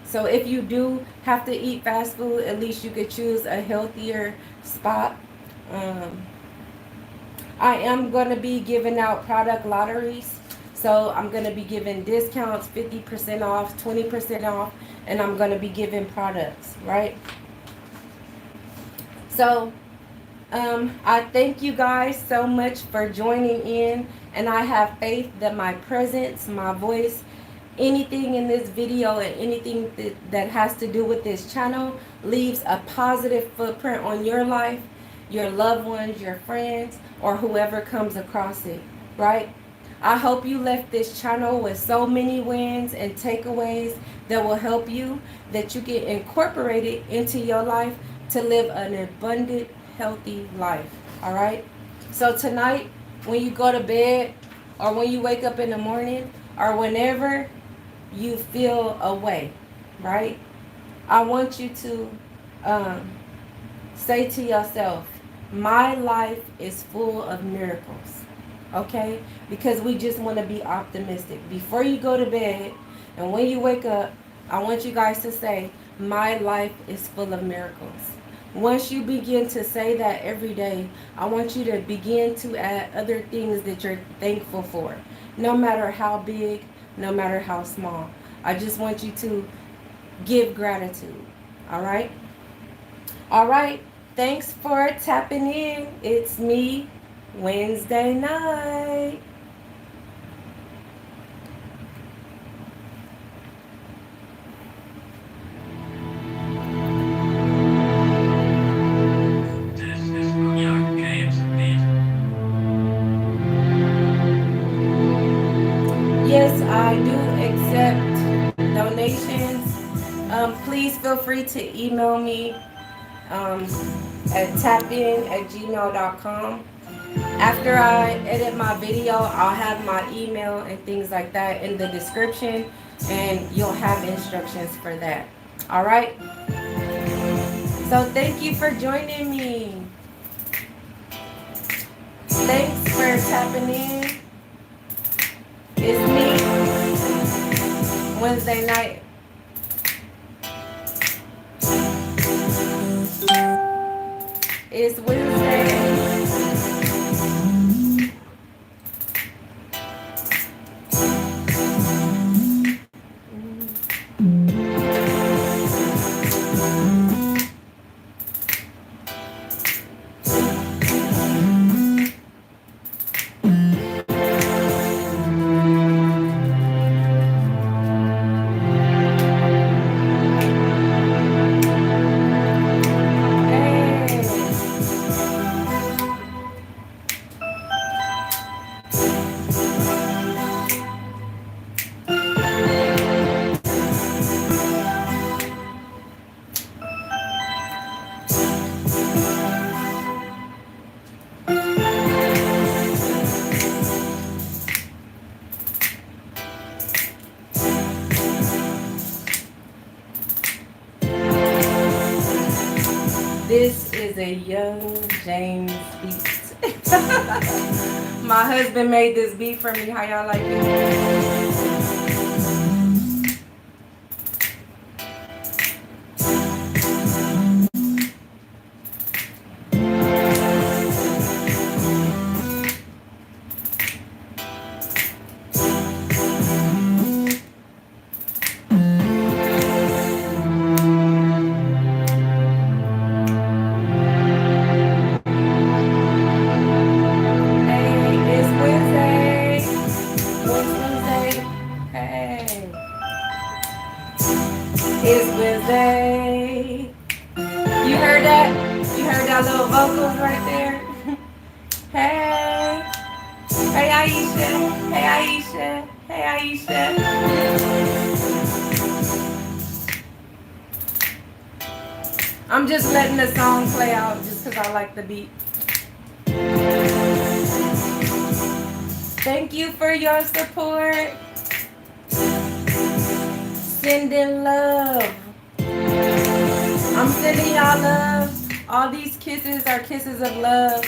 so if you do have to eat fast food, at least you could choose a healthier spot. I am going to be giving out product lotteries. So I'm going to be giving discounts, 50% off, 20% off, and I'm going to be giving products, right? So I thank you guys so much for joining in, and I have faith that my presence, my voice, anything in this video and anything that has to do with this channel leaves a positive footprint on your life, your loved ones, your friends, or whoever comes across it, right? I hope you left this channel with so many wins and takeaways that will help you, that you can incorporate it into your life to live an abundant, healthy life, all right? So tonight, when you go to bed, or when you wake up in the morning, or whenever you feel away, right? I want you to say to yourself, my life is full of miracles. Okay? Because we just want to be optimistic. Before you go to bed and when you wake up, I want you guys to say, my life is full of miracles. Once you begin to say that every day, I want you to begin to add other things that you're thankful for. No matter how big, no matter how small. I just want you to give gratitude. All right? All right. Thanks for tapping in. It's me, Wednesday night. Yes, I do accept donations. Please feel free to email me at tapin@gmail.com. After I edit my video, I'll have my email and things like that in the description, and you'll have instructions for that. All right? So thank you for joining me. Thanks for tapping in. It's me, Wednesday night. It's Wednesday. This is a Young James beat. My husband made this beat for me. How y'all like it? It's Wednesday. You heard that? You heard that little vocals right there? Hey. Hey, Aisha. Hey, Aisha. Hey, Aisha. I'm just letting the song play out just because I like the beat. Thank you for your support. Sending love. I'm sending y'all love. All these kisses are kisses of love.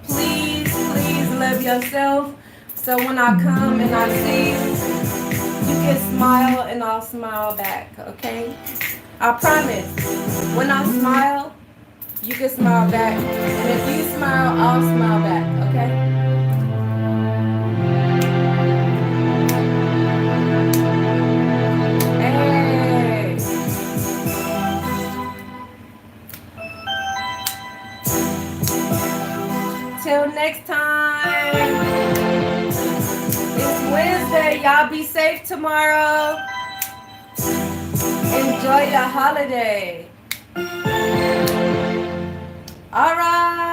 Please, please love yourself. So when I come and I see you, you can smile and I'll smile back, okay? I promise. When I smile, you can smile back. And if you smile, I'll smile back, okay? Till next time. It's Wednesday. Y'all be safe tomorrow. Enjoy your holiday. All right.